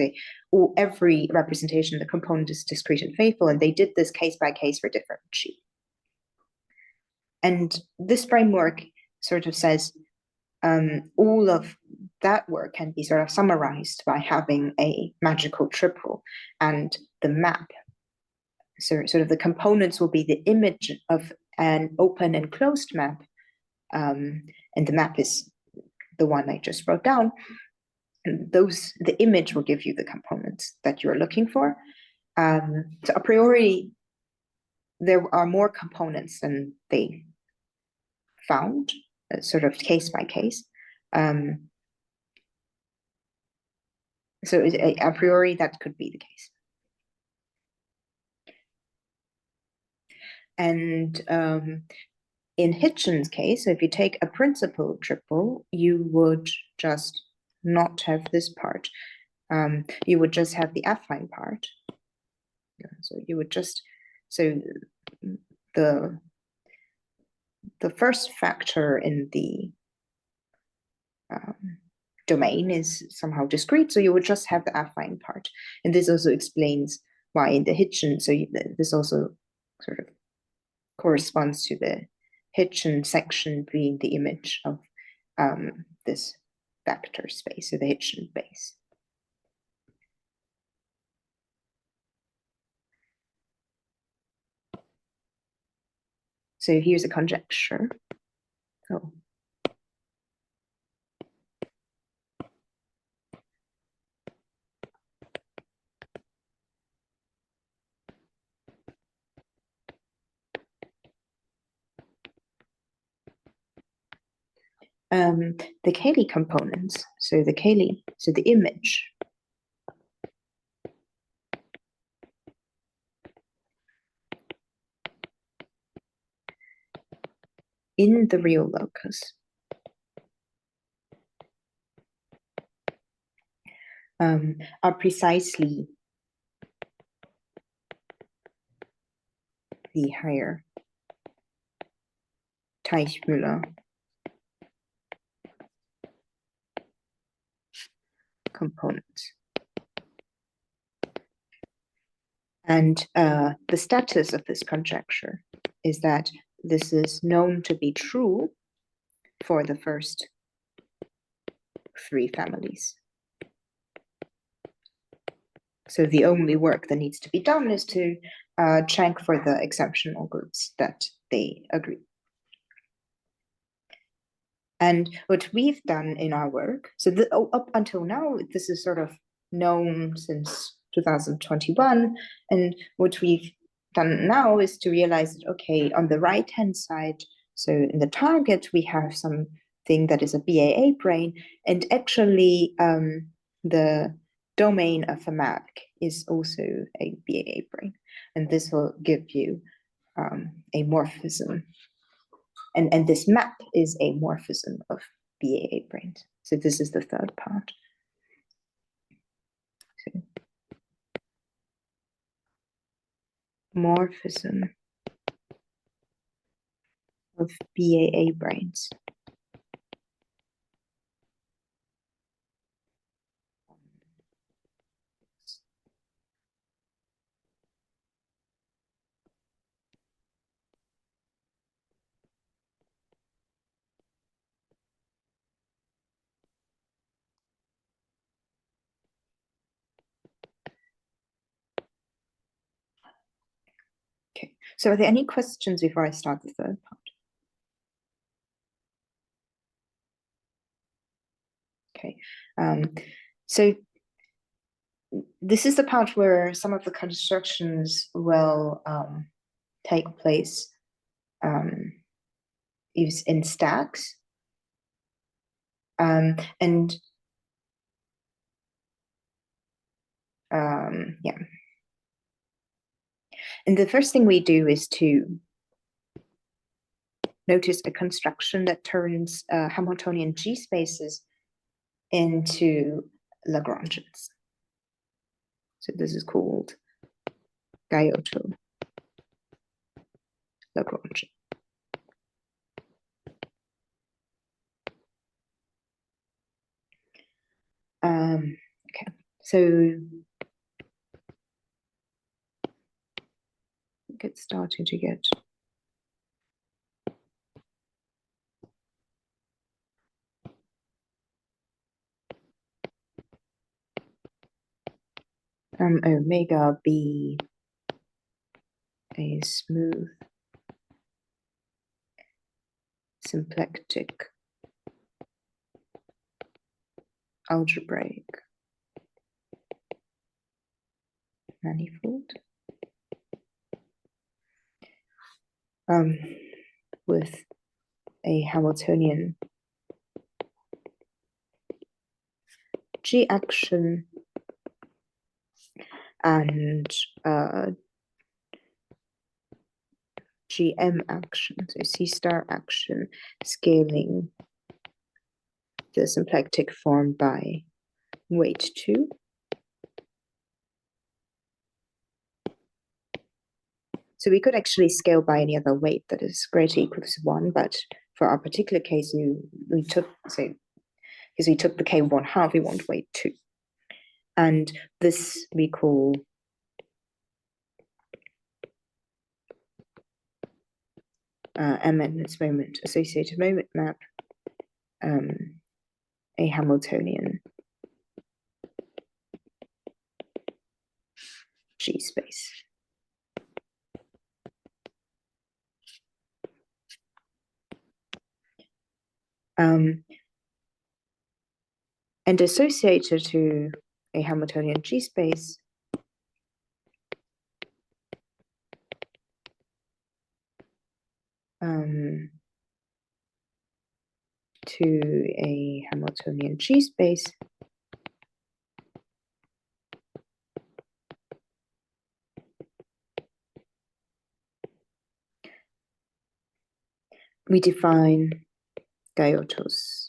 every representation of the component is discrete and faithful, and they did this case by case for different G. And this framework sort of says all of that work can be sort of summarized by having a magical triple, and the map, so sort of the components will be the image of an open and closed map, and the map is the one I just wrote down. And the image will give you the components that you're looking for. So a priori, there are more components than they found, sort of case by case. So a priori, that could be the case. And in Hitchin's case, so if you take a principal triple, you would just not have this part. You would just have the affine part. So you would just, so the first factor in the domain is somehow discrete, so you would just have the affine part. And this also explains why in the Hitchin, so this also sort of corresponds to the Hitchin section being the image of this vector space, so the Hitchin base. So here's a conjecture. Oh. The Cayley components, so the image in the real locus are precisely the higher Teichmuller components. And the status of this conjecture is that this is known to be true for the first 3 families. So the only work that needs to be done is to check for the exceptional groups that they agree. And what we've done in our work, so up until now, this is sort of known since 2021. And what we've done now is to realize that, okay, on the right-hand side, so in the target, we have something that is a BAA brane, and actually the domain of a map is also a BAA brane, and this will give you a morphism. And this map is a morphism of BAA branes. So this is the third part. So, morphism of BAA branes. Okay, so are there any questions before I start the third part? Okay, so this is the part where some of the constructions will take place is in stacks. Yeah. And the first thing we do is to notice a construction that turns Hamiltonian G spaces into Lagrangians. So this is called Gayotto Lagrangian. Okay, so get started to get omega be a smooth symplectic algebraic manifold with a Hamiltonian G action and GM action, so C star action scaling the symplectic form by weight 2. So we could actually scale by any other weight that is greater or equal to 1, but for our particular case, we took, so because we took the K1/2, we want weight 2. And this we call M in its moment associated moment map, a Hamiltonian G space. And associated to a Hamiltonian G space to a Hamiltonian G space we define Gayotto's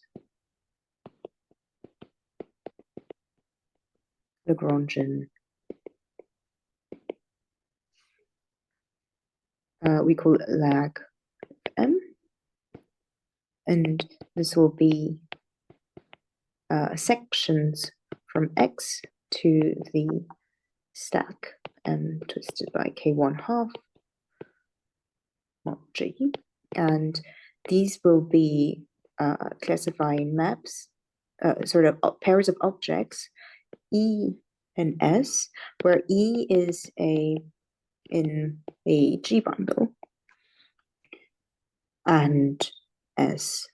Lagrangian. We call it lag M, and this will be sections from X to the stack M twisted by K1/2 mod G, and these will be classifying maps, sort of pairs of objects, E and S, where E is in a G bundle and S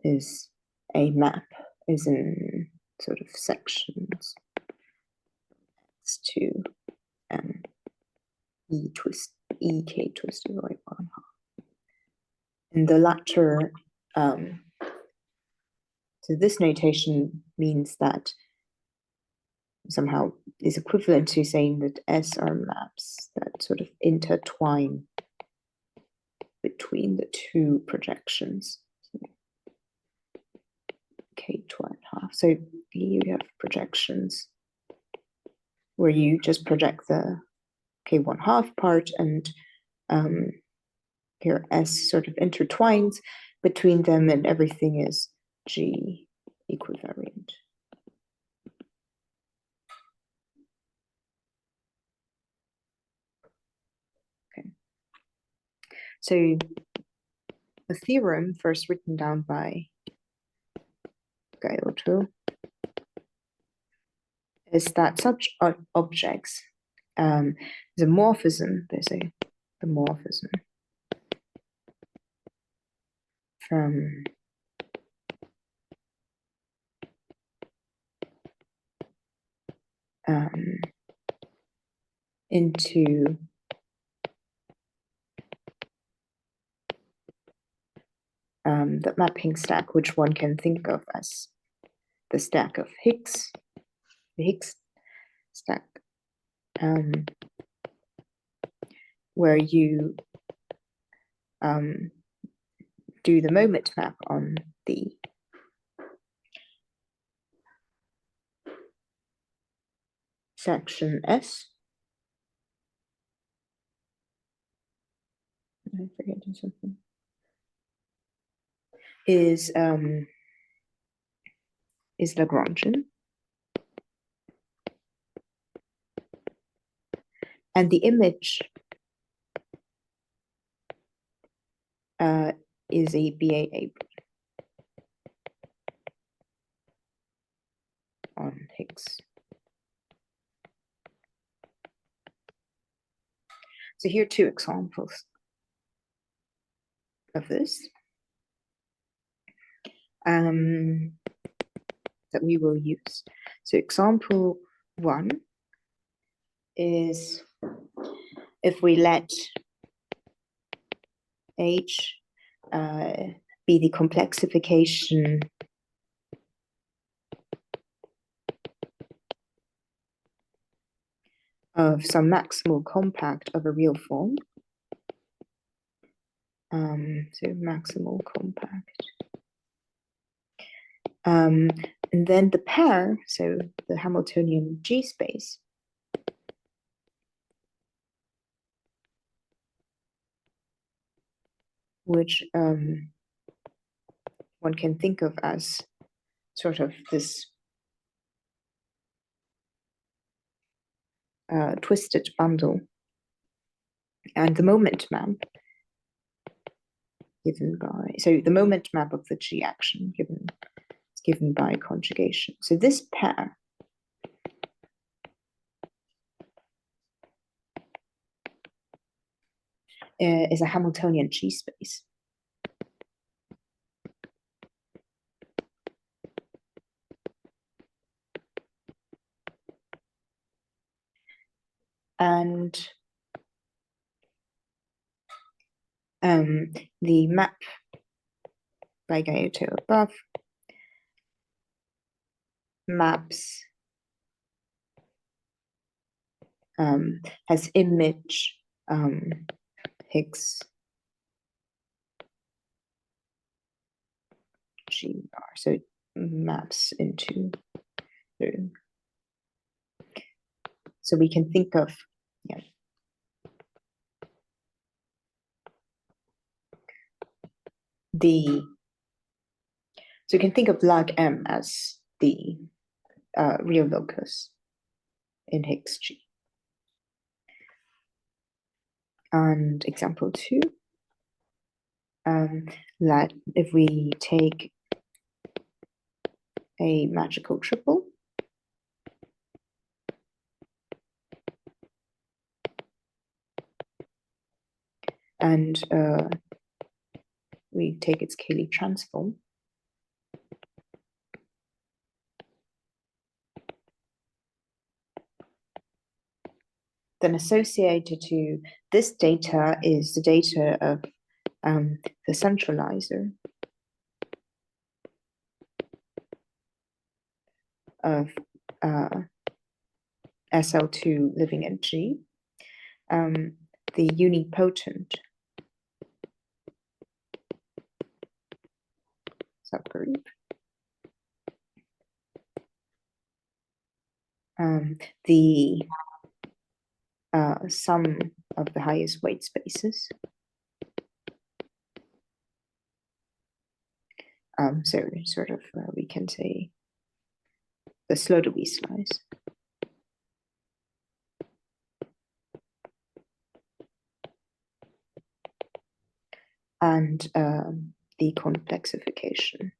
is a map, is in sort of sections to EK twisted by 1/2. And the latter So this notation means that somehow is equivalent to saying that S are maps that sort of intertwine between the two projections. K2.5. So here you have projections where you just project the K1/2 part, and here S sort of intertwines between them, and everything is G equivariant. Okay. So the theorem, first written down by Gaiotto, is that such objects, there's a morphism, the morphism from into the mapping stack, which one can think of as the stack of Higgs, the Higgs stack, where you do the moment map on the section S. I'm forgetting something. Is Lagrangian. And the image is a BAA on Higgs. So here are two examples of this that we will use. So example 1 is if we let H be the complexification of some maximal compact of a real form. So maximal compact. And then the pair, so the Hamiltonian G space, which one can think of as sort of this twisted bundle, and the moment map given by, so the moment map of the G action given by conjugation. So this pair is a Hamiltonian G space. And the map by Gaiotto above maps has image Higgs GR, so it maps into the, so we can think of, yeah, so you can think of log M as the real locus in Higgs G. And example 2, that if we take a magical triple and we take its Cayley transform, then associated to this data is the data of the centralizer. of SL2 living in G, the unipotent subgroup, the sum of the highest weight spaces. So sort of we can say the Slodowee slice. And the complexification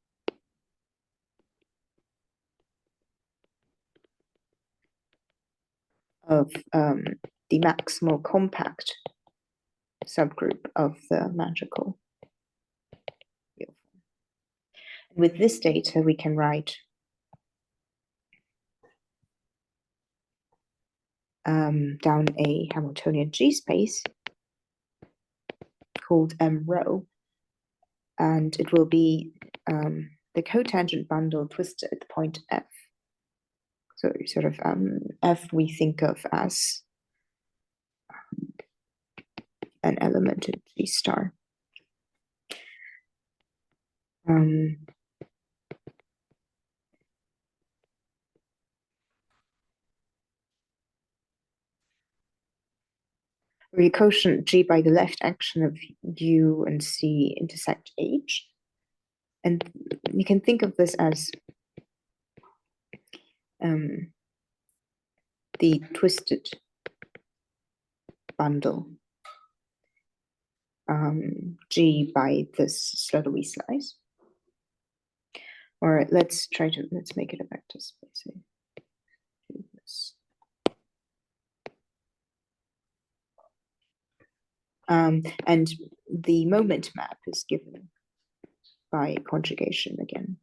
of the maximal compact subgroup of the magical real form. With this data, we can write down a Hamiltonian G space called M rho, and it will be the cotangent bundle twisted at the point F. So sort of F we think of as an element in G star. Where quotient G by the left action of U and C intersect H. And you can think of this as the twisted bundle G by this Slodowee slice. Or let's make it a vector space. Do this. And the moment map is given by conjugation again.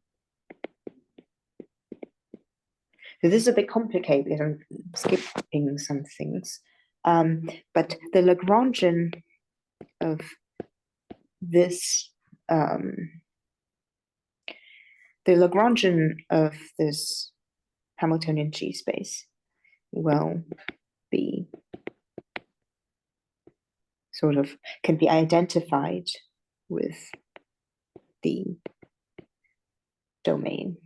So this is a bit complicated because I'm skipping some things. But the Lagrangian of this, Hamiltonian G space will be sort of, can be identified with the domain.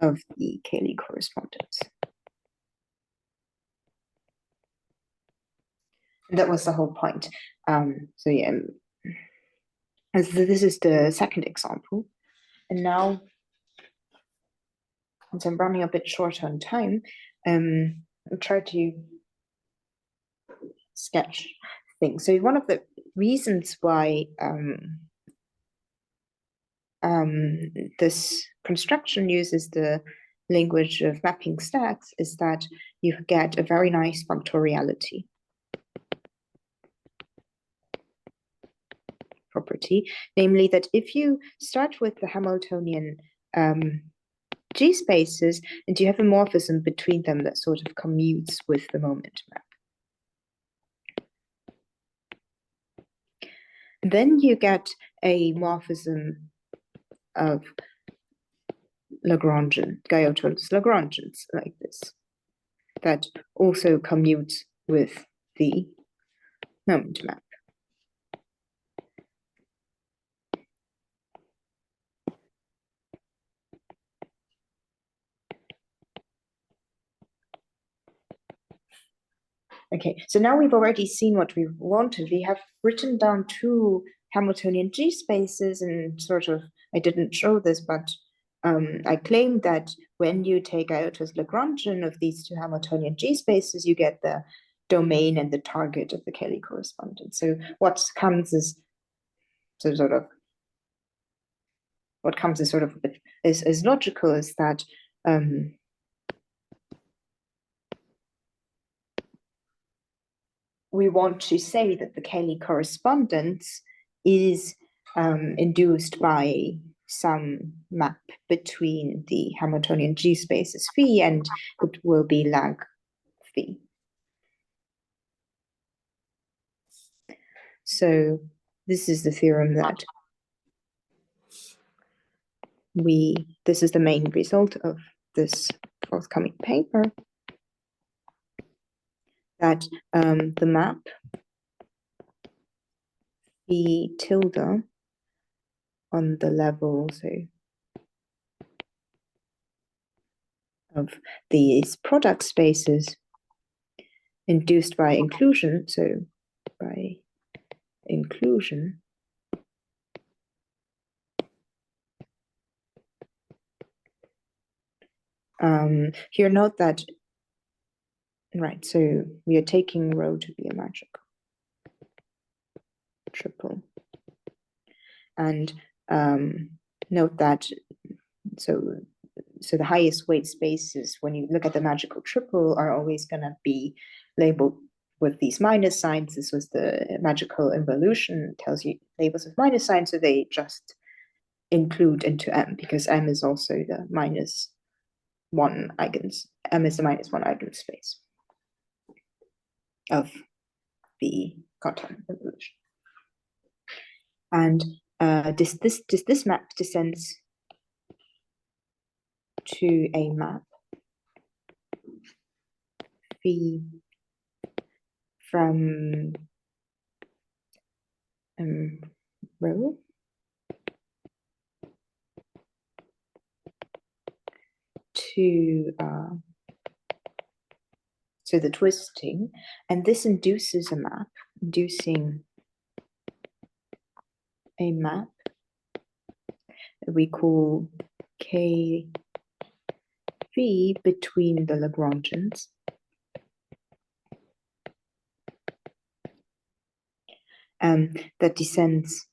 Of the Cayley correspondence. And that was the whole point. So yeah, as this is the second example. And now, since I'm running a bit short on time, I'll try to sketch things. So one of the reasons why this construction uses the language of mapping stacks is that you get a very nice functoriality property, namely that if you start with the Hamiltonian G spaces and you have a morphism between them that sort of commutes with the moment map, then you get a morphism of Lagrangian, Guyot-Hulse Lagrangians like this, that also commutes with the moment map. Okay, so now we've already seen what we wanted. We have written down two Hamiltonian G spaces and sort of, I didn't show this, but I claimed that when you take Guyot-Hulse Lagrangian of these two Hamiltonian G spaces, you get the domain and the target of the Cayley correspondence. So what comes is logical is that we want to say that the Cayley correspondence is induced by some map between the Hamiltonian G spaces phi, and it will be lag phi. So this is the theorem that this is the main result of this forthcoming paper, that the map phi tilde on the level, so of these product spaces induced by inclusion, so by inclusion, here note that, right, so we are taking rho to be a magic triple, and note that so the highest weight spaces, when you look at the magical triple, are always going to be labeled with these minus signs. This was the magical involution, tells you labels with minus signs, so they just include into M, because M is also the minus one eigens. M is the minus one eigenspace of the quantum involution. And this map descends to a map phi from rho to so the twisting, and this induces a map, inducing a map that we call K phi between the Lagrangians. That descends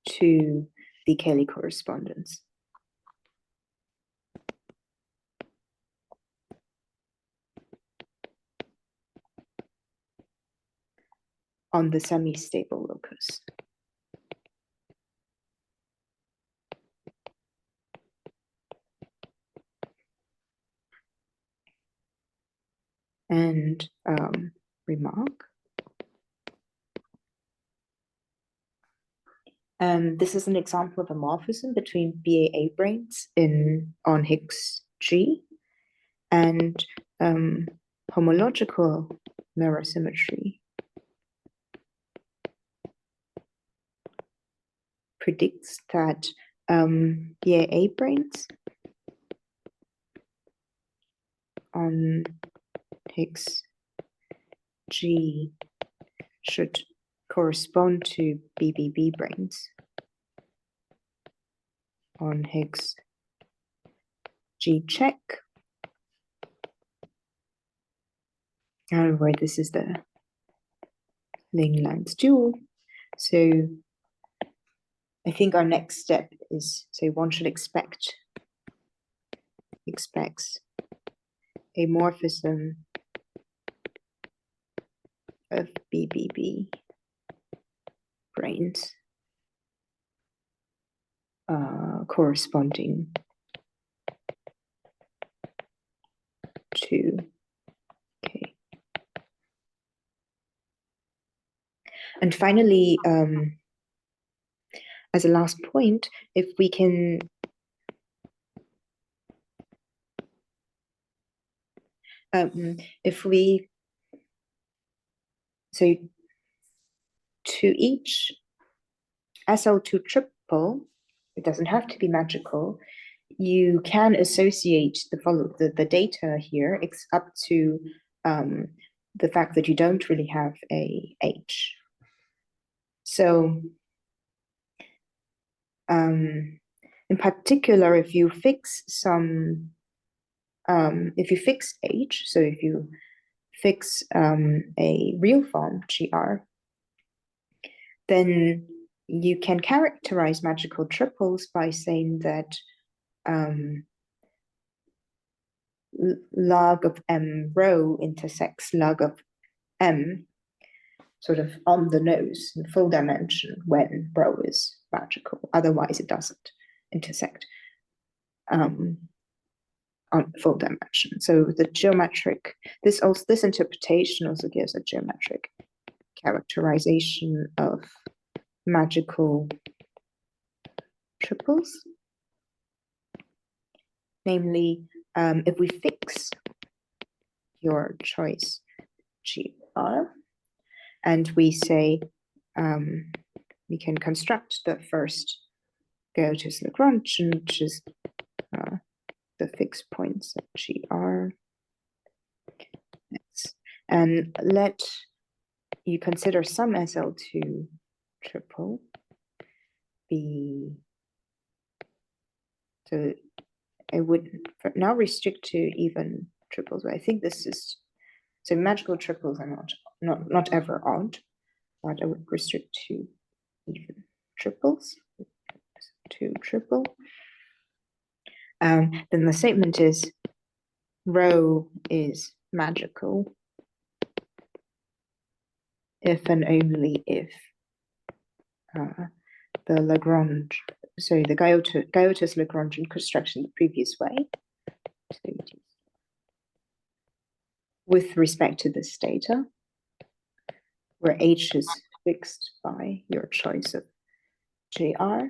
to the Cayley correspondence. On the semi-stable locus. And remark. This is an example of a morphism between BAA branes on Higgs G and homological mirror symmetry predicts that BAA branes on Higgs G should correspond to BBB branes on Higgs G check. Where this is the Ling-Lanz dual. So I think our next step is, so one should expects a morphism of BBB branes corresponding to K. And finally, as a last point, if we can so to each SL2 triple, it doesn't have to be magical, you can associate the data here up to the fact that you don't really have a H. So in particular, if you fix H, so if you fix a real form GR, then you can characterize magical triples by saying that log of M rho intersects log of M sort of on the nose in full dimension when rho is magical. Otherwise, it doesn't intersect on full dimension. So the geometric, this interpretation also gives a geometric characterization of magical triples. Namely, if we fix your choice GR, and we say we can construct the first Goeth's Lagrangian, which is the fixed points at GR. Yes. And let you consider some SL2 triple be, so I would now restrict to even triples, but I think this is, so magical triples are not ever odd, but I would restrict to even triples, to triple. Then the statement is rho is magical if and only if the Lagrange, so the Goeth's Lagrangian construction the previous way, with respect to this data, where H is fixed by your choice of JR,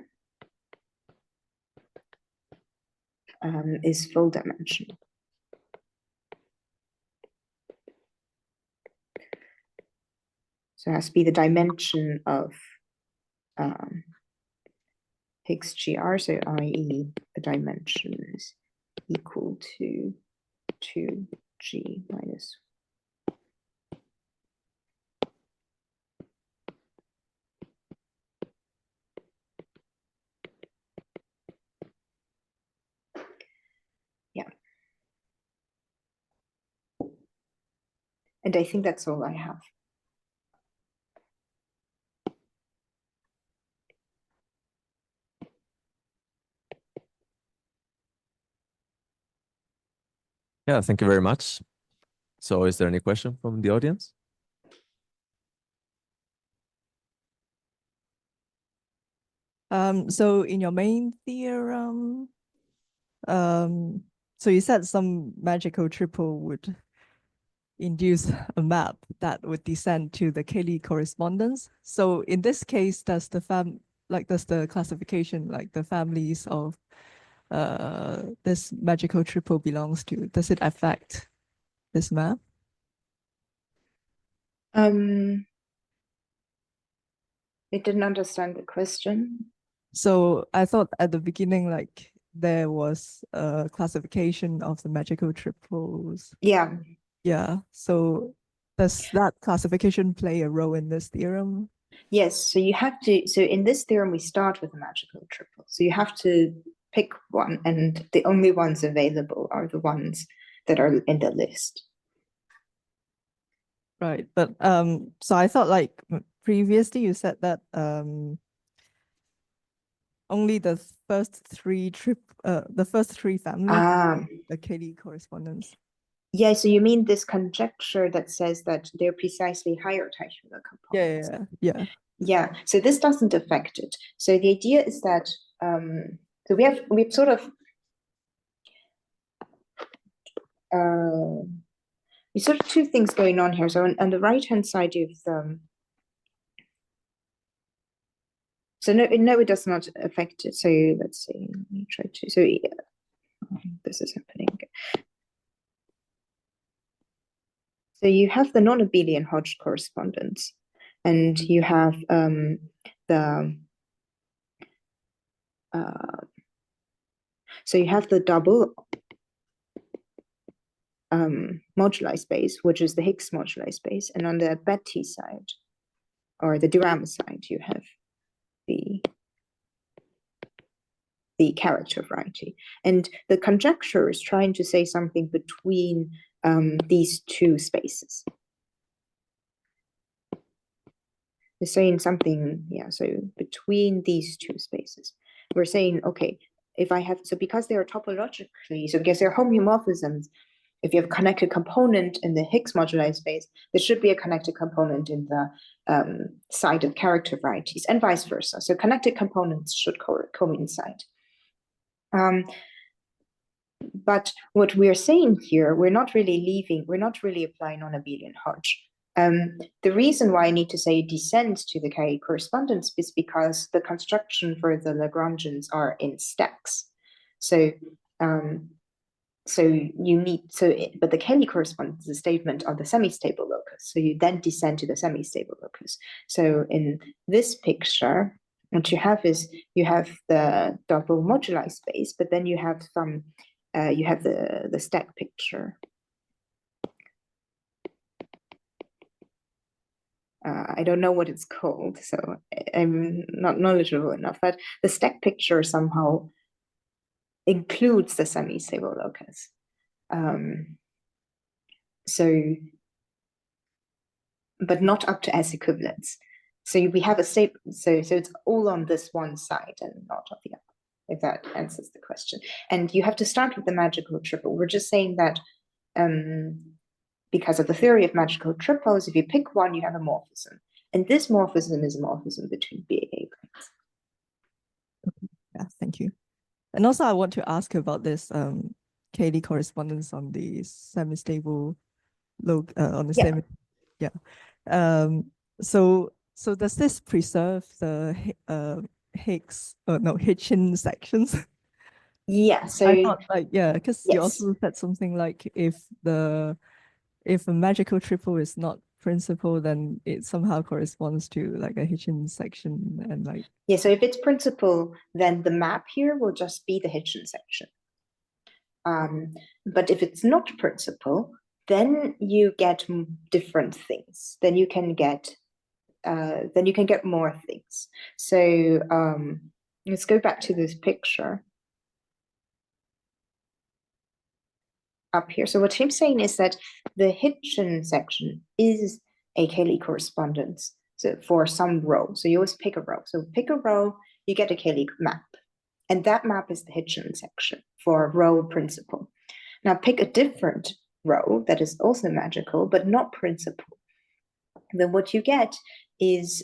is full dimension. So it has to be the dimension of Higgs GR, so i.e. the dimension is equal to 2G minus. Yeah. And I think that's all I have. Yeah, thank you very much. So is there any question from the audience? So in your main theorem, so you said some magical triple would induce a map that would descend to the Cayley correspondence. So in this case, does the classification, like the families of this magical triple belongs to, does it affect this map? I didn't understand the question. So I thought at the beginning, like there was a classification of the magical triples. Yeah. Yeah. So does that classification play a role in this theorem? Yes. So you have to, so in this theorem, we start with a magical triple. So you have to pick one, and the only ones available are the ones that are in the list. Right. But so I thought like previously you said that only the first three families, the Cayley correspondence. Yeah, so you mean this conjecture that says that they're precisely higher tabular components? Yeah, so this doesn't affect it. So the idea is that so we've sort of two things going on here. So on the right hand side you have so no, it does not affect it. So let's see, let me try to, so yeah, this is happening. So you have the non-abelian Hodge correspondence, and you have so you have the double moduli space, which is the Higgs moduli space, and on the Betti side, or the Dirac side, you have the character variety. And the conjecture is trying to say something between these two spaces. We're saying something, yeah, so between these two spaces. We're saying, okay, if I have, so because they are topologically, so because they're homeomorphisms, if you have a connected component in the Higgs moduli space, there should be a connected component in the side of character varieties, and vice versa. So connected components should coincide. But what we're saying here, we're not really applying on abelian Hodge. The reason why I need to say descends to the Cayley correspondence is because the construction for the Lagrangians are in stacks. So but the Cayley correspondence is a statement of the semi-stable locus. So you then descend to the semi-stable locus. So in this picture, what you have is you have the double moduli space, but then you have some you have the stack picture. I don't know what it's called, so I'm not knowledgeable enough, but the stack picture somehow includes the semi-stable locus. But not up to S equivalence. So we have a state, so it's all on this one side and not on the other, if that answers the question. And you have to start with the magical triple. We're just saying that because of the theory of magical triples, if you pick one, you have a morphism. And this morphism is a morphism between B and A planes. Yeah, thank you. And also I want to ask about this Cayley correspondence on the semi-stable on the semi, so does this preserve the Hitchin sections? Yeah, so I thought because you yes. also said something like if a magical triple is not principal, then it somehow corresponds to like a Hitchin section and like. Yeah, so if it's principal, then the map here will just be the Hitchin section. But if it's not principal, then you get different things. Then you can get more things. So let's go back to this picture up here. So what I'm saying is that the Hitchin section is a Cayley correspondence for some row. So you always pick a row. So pick a row, you get a Cayley map. And that map is the Hitchin section for row principal. Now pick a different row that is also magical, but not principal. Then what you get is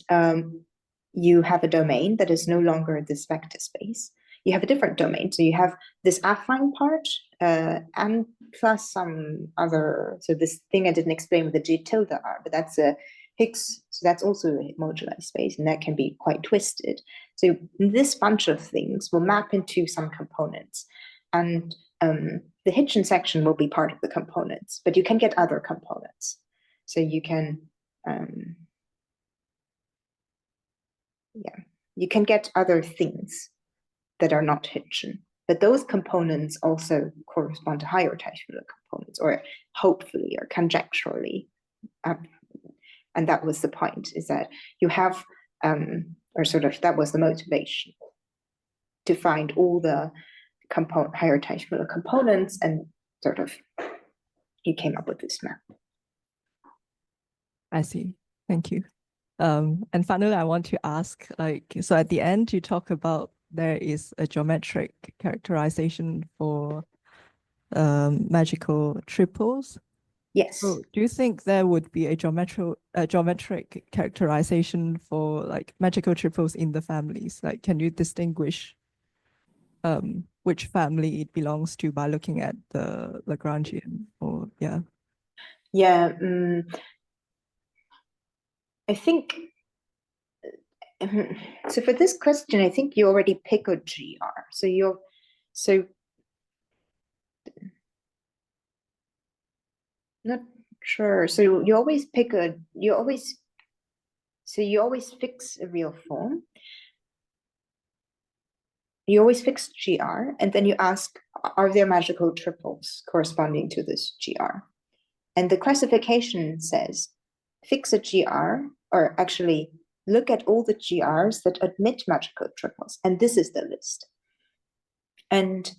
you have a domain that is no longer this vector space. You have a different domain. So you have this affine part and plus some other, so this thing I didn't explain with the G tilde R, but that's a Higgs, so that's also a moduli space, and that can be quite twisted. So this bunch of things will map into some components, and the Hitchin section will be part of the components, but you can get other components. So you can, you can get other things that are not Hitchin, but those components also correspond to higher Teichmuller components, or hopefully, or conjecturally. And that was the point, is that you have, or sort of, that was the motivation, to find all the higher Teichmuller components, and sort of, you came up with this map. I see. Thank you. And finally, I want to ask, so at the end, you talk about there is a geometric characterization for magical triples. Yes. So do you think there would be a geometric characterization for like magical triples in the families? Like, can you distinguish which family it belongs to by looking at the Lagrangian? Or Yeah, I think, so for this question, I think you already pick a GR. Not sure. So you always pick you always fix a real form. You always fix GR, and then you ask, are there magical triples corresponding to this GR? And the classification says, fix a GR, or actually look at all the GRs that admit magical triples, and this is the list. And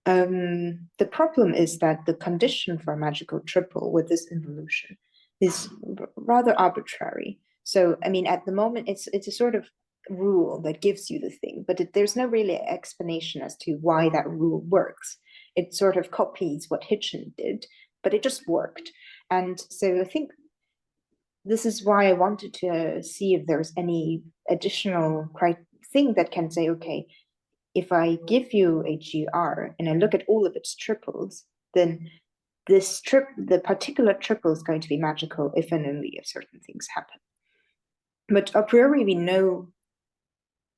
the problem is that the condition for a magical triple with this involution is rather arbitrary. So, I mean, at the moment, it's a sort of rule that gives you the thing, but there's no really explanation as to why that rule works. It sort of copies what Hitchin did, but it just worked. And so I think this is why I wanted to see if there's any additional thing that can say, okay, if I give you a GR and I look at all of its triples, then the particular triple is going to be magical if and only if certain things happen. But a priori, we know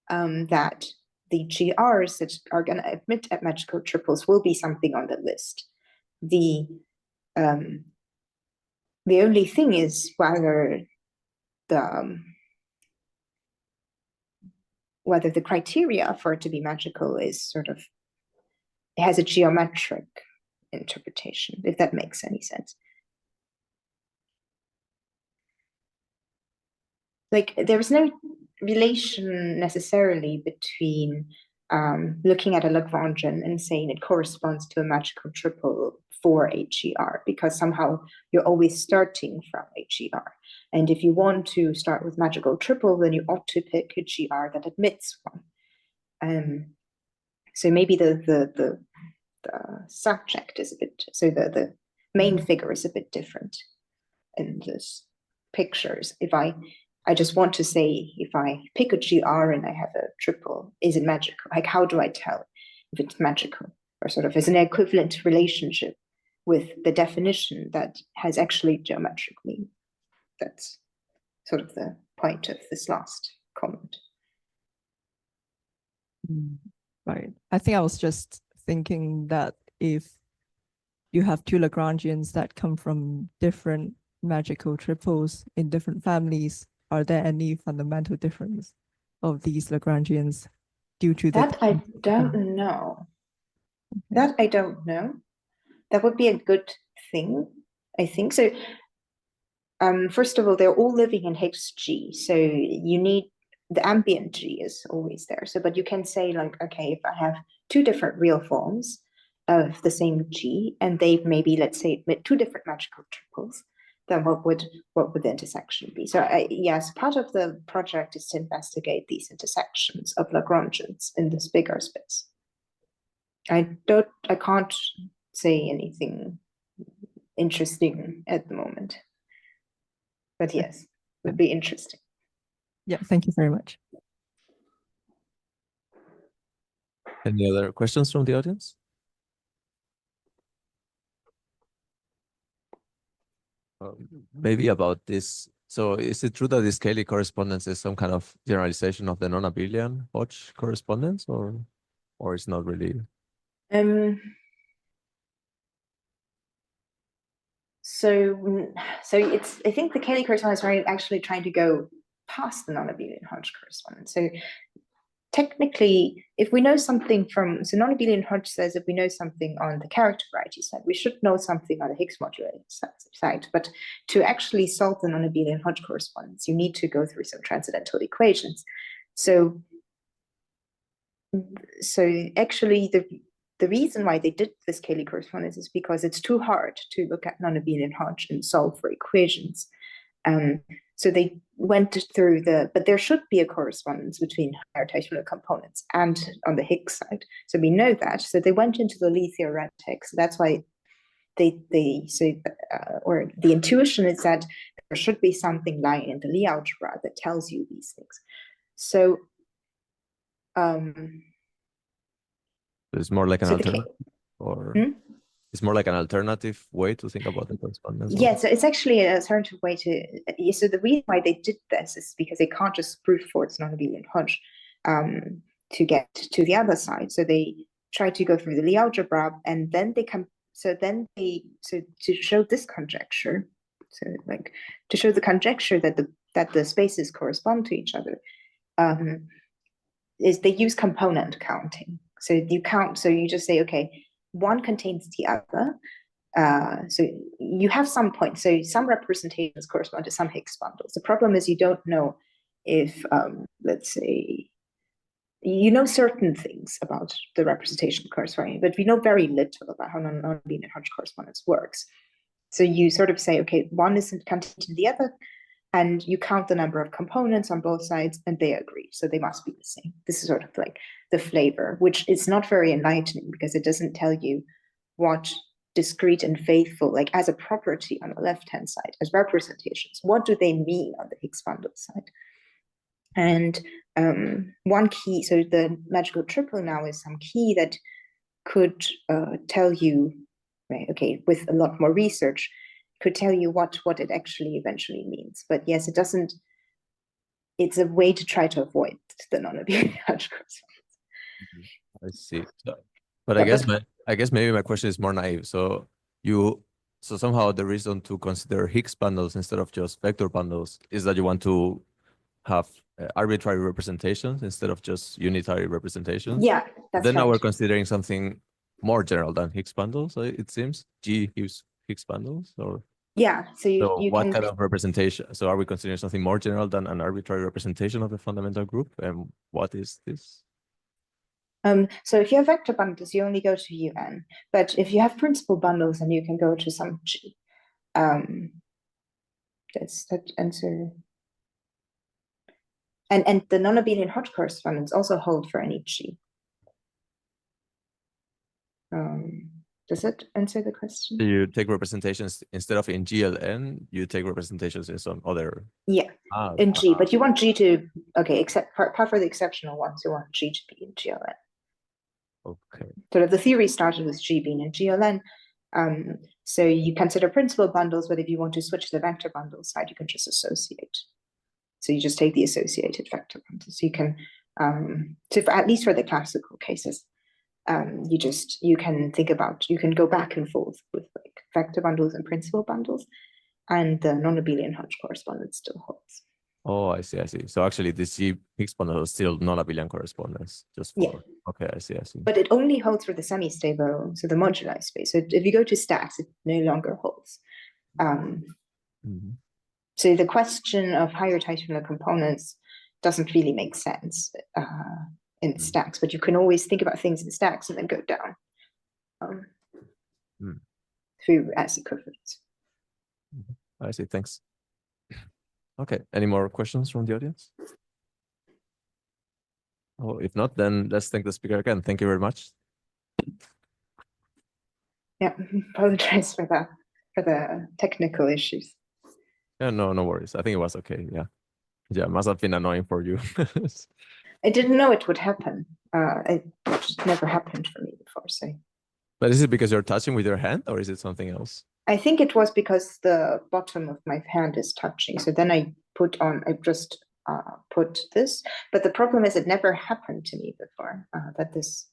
that the GRs that are going to admit at magical triples will be something on the list. The only thing is whether the criteria for it to be magical is sort of, it has a geometric interpretation, if that makes any sense. Like, there's no relation necessarily between looking at a Lagrangian and saying it corresponds to a magical triple for a GR, because somehow you're always starting from a GR. And if you want to start with magical triple, then you ought to pick a GR that admits one. So maybe the subject is a bit, so the main figure is a bit different in this pictures. If I just want to say, if I pick a GR and I have a triple, is it magical? Like, how do I tell if it's magical? Or sort of as an equivalent relationship with the definition that has actually geometric meaning. That's sort of the point of this last comment. Right. I think I was just thinking that if you have two Lagrangians that come from different magical triples in different families, are there any fundamental difference of these Lagrangians due to that? I don't know. Okay. That I don't know. That would be a good thing, I think. So, first of all, they're all living in Higgs G, so you need the ambient G is always there. So, but you can say, like, okay, if I have two different real forms of the same G, and they maybe, let's say, admit two different magical triples, then what would the intersection be? So yes, part of the project is to investigate these intersections of Lagrangians in this bigger space. I can't say anything interesting at the moment, but yes, it would be interesting. Yeah, thank you very much. Any other questions from the audience? Maybe about this. So is it true that this Cayley correspondence is some kind of generalization of the non-abelian Hodge correspondence, or it's not really? So it's, I think the Cayley correspondence is actually trying to go past the non-abelian Hodge correspondence. So technically, if we know something from, so non-abelian Hodge says if we know something on the character variety side, we should know something on the Higgs modulator side. But to actually solve the non-abelian Hodge correspondence, you need to go through some transcendental equations. So actually, the reason why they did this Cayley correspondence is because it's too hard to look at non-abelian Hodge and solve for equations. So they went through but there should be a correspondence between higher titular components and on the Higgs side. So we know that. So they went into the Lie theoretic. So that's why they say, or the intuition is that there should be something lying in the Lie algebra that tells you these things. So it's more like an alternative, or it's more like an alternative way to think about the correspondence. Yeah, so it's actually an alternative way to. So the reason why they did this is because they can't just brute force non-abelian Hodge to get to the other side. So they try to go through the Lie algebra, and then they come. So to show this conjecture, so like to show the conjecture that the spaces correspond to each other, is they use component counting. So you count. So you just say, okay, one contains the other. So you have some points. So some representations correspond to some Higgs bundles. The problem is you don't know if, let's say, you know certain things about the representation corresponding, but we know very little about how non-abelian Hodge correspondence works. So you sort of say, okay, one isn't contained in the other, and you count the number of components on both sides, and they agree. So they must be the same. This is sort of like the flavor, which is not very enlightening because it doesn't tell you what discrete and faithful, like as a property on the left-hand side, as representations. What do they mean on the Higgs bundle side? And one key, so the magical triple now is some key that could tell you, right, okay, with a lot more research, could tell you what it actually eventually means. But yes, it doesn't, it's a way to try to avoid the non-abelian Hodge correspondence. I see. But Yeah, I guess maybe my question is more naive. So somehow the reason to consider Higgs bundles instead of just vector bundles is that you want to have arbitrary representations instead of just unitary representations. Yeah, that's then now we're right. considering something more general than Higgs bundles, it seems. Higgs bundles, or Yeah, so you what can, kind of representation? So are we considering something more general than an arbitrary representation of the fundamental group? And what is this? so if you have vector bundles, you only go to UN. But if you have principal bundles, then you can go to some G. That's that answer. And the non-abelian Hodge correspondence also hold for any G. Does that answer the question? Do you take representations instead of in GLN, you take representations in some other? Yeah, in G, but you want G to, okay, except part for the exceptional ones, you want G to be in GLN. Okay. So the theory started with G being in GLN. So you consider principal bundles, but if you want to switch the vector bundle side, you can just associate. So you just take the associated vector bundles. You can, so for, at least for the classical cases, you can think about, you can go back and forth with like vector bundles and principal bundles, and the non-abelian Hodge correspondence still holds. Oh, I see. So actually this Higgs bundle is still non-abelian correspondence, just for, Yeah. Okay, I see. But it only holds for the semi-stable, so the moduli space. So if you go to stacks, it no longer holds. So the question of higher Teichmuller components doesn't really make sense in stacks, but you can always think about things in stacks and then go down through S equivalents. I see. Thanks. Okay. Any more questions from the audience? Oh, if not, then let's thank the speaker again. Thank you very much. Yeah, apologize for the technical issues. Yeah, no worries. I think it was okay. Yeah, must have been annoying for you. I didn't know it would happen. It just never happened for me before, so. But is it because you're touching with your hand, or is it something else? I think it was because the bottom of my hand is touching. So then I just put this, but the problem is it never happened to me before, this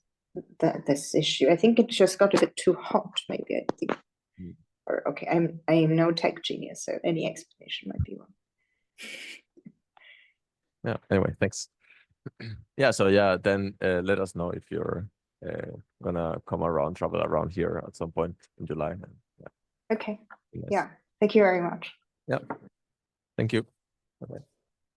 issue. I think it just got a bit too hot, maybe, I think. Or okay, I am no tech genius, so any explanation might be wrong. Yeah, anyway, thanks. Yeah, so yeah, then let us know if you're gonna travel around here at some point in July. Okay. Yeah, thank you very much. Yeah, thank you. Bye-bye.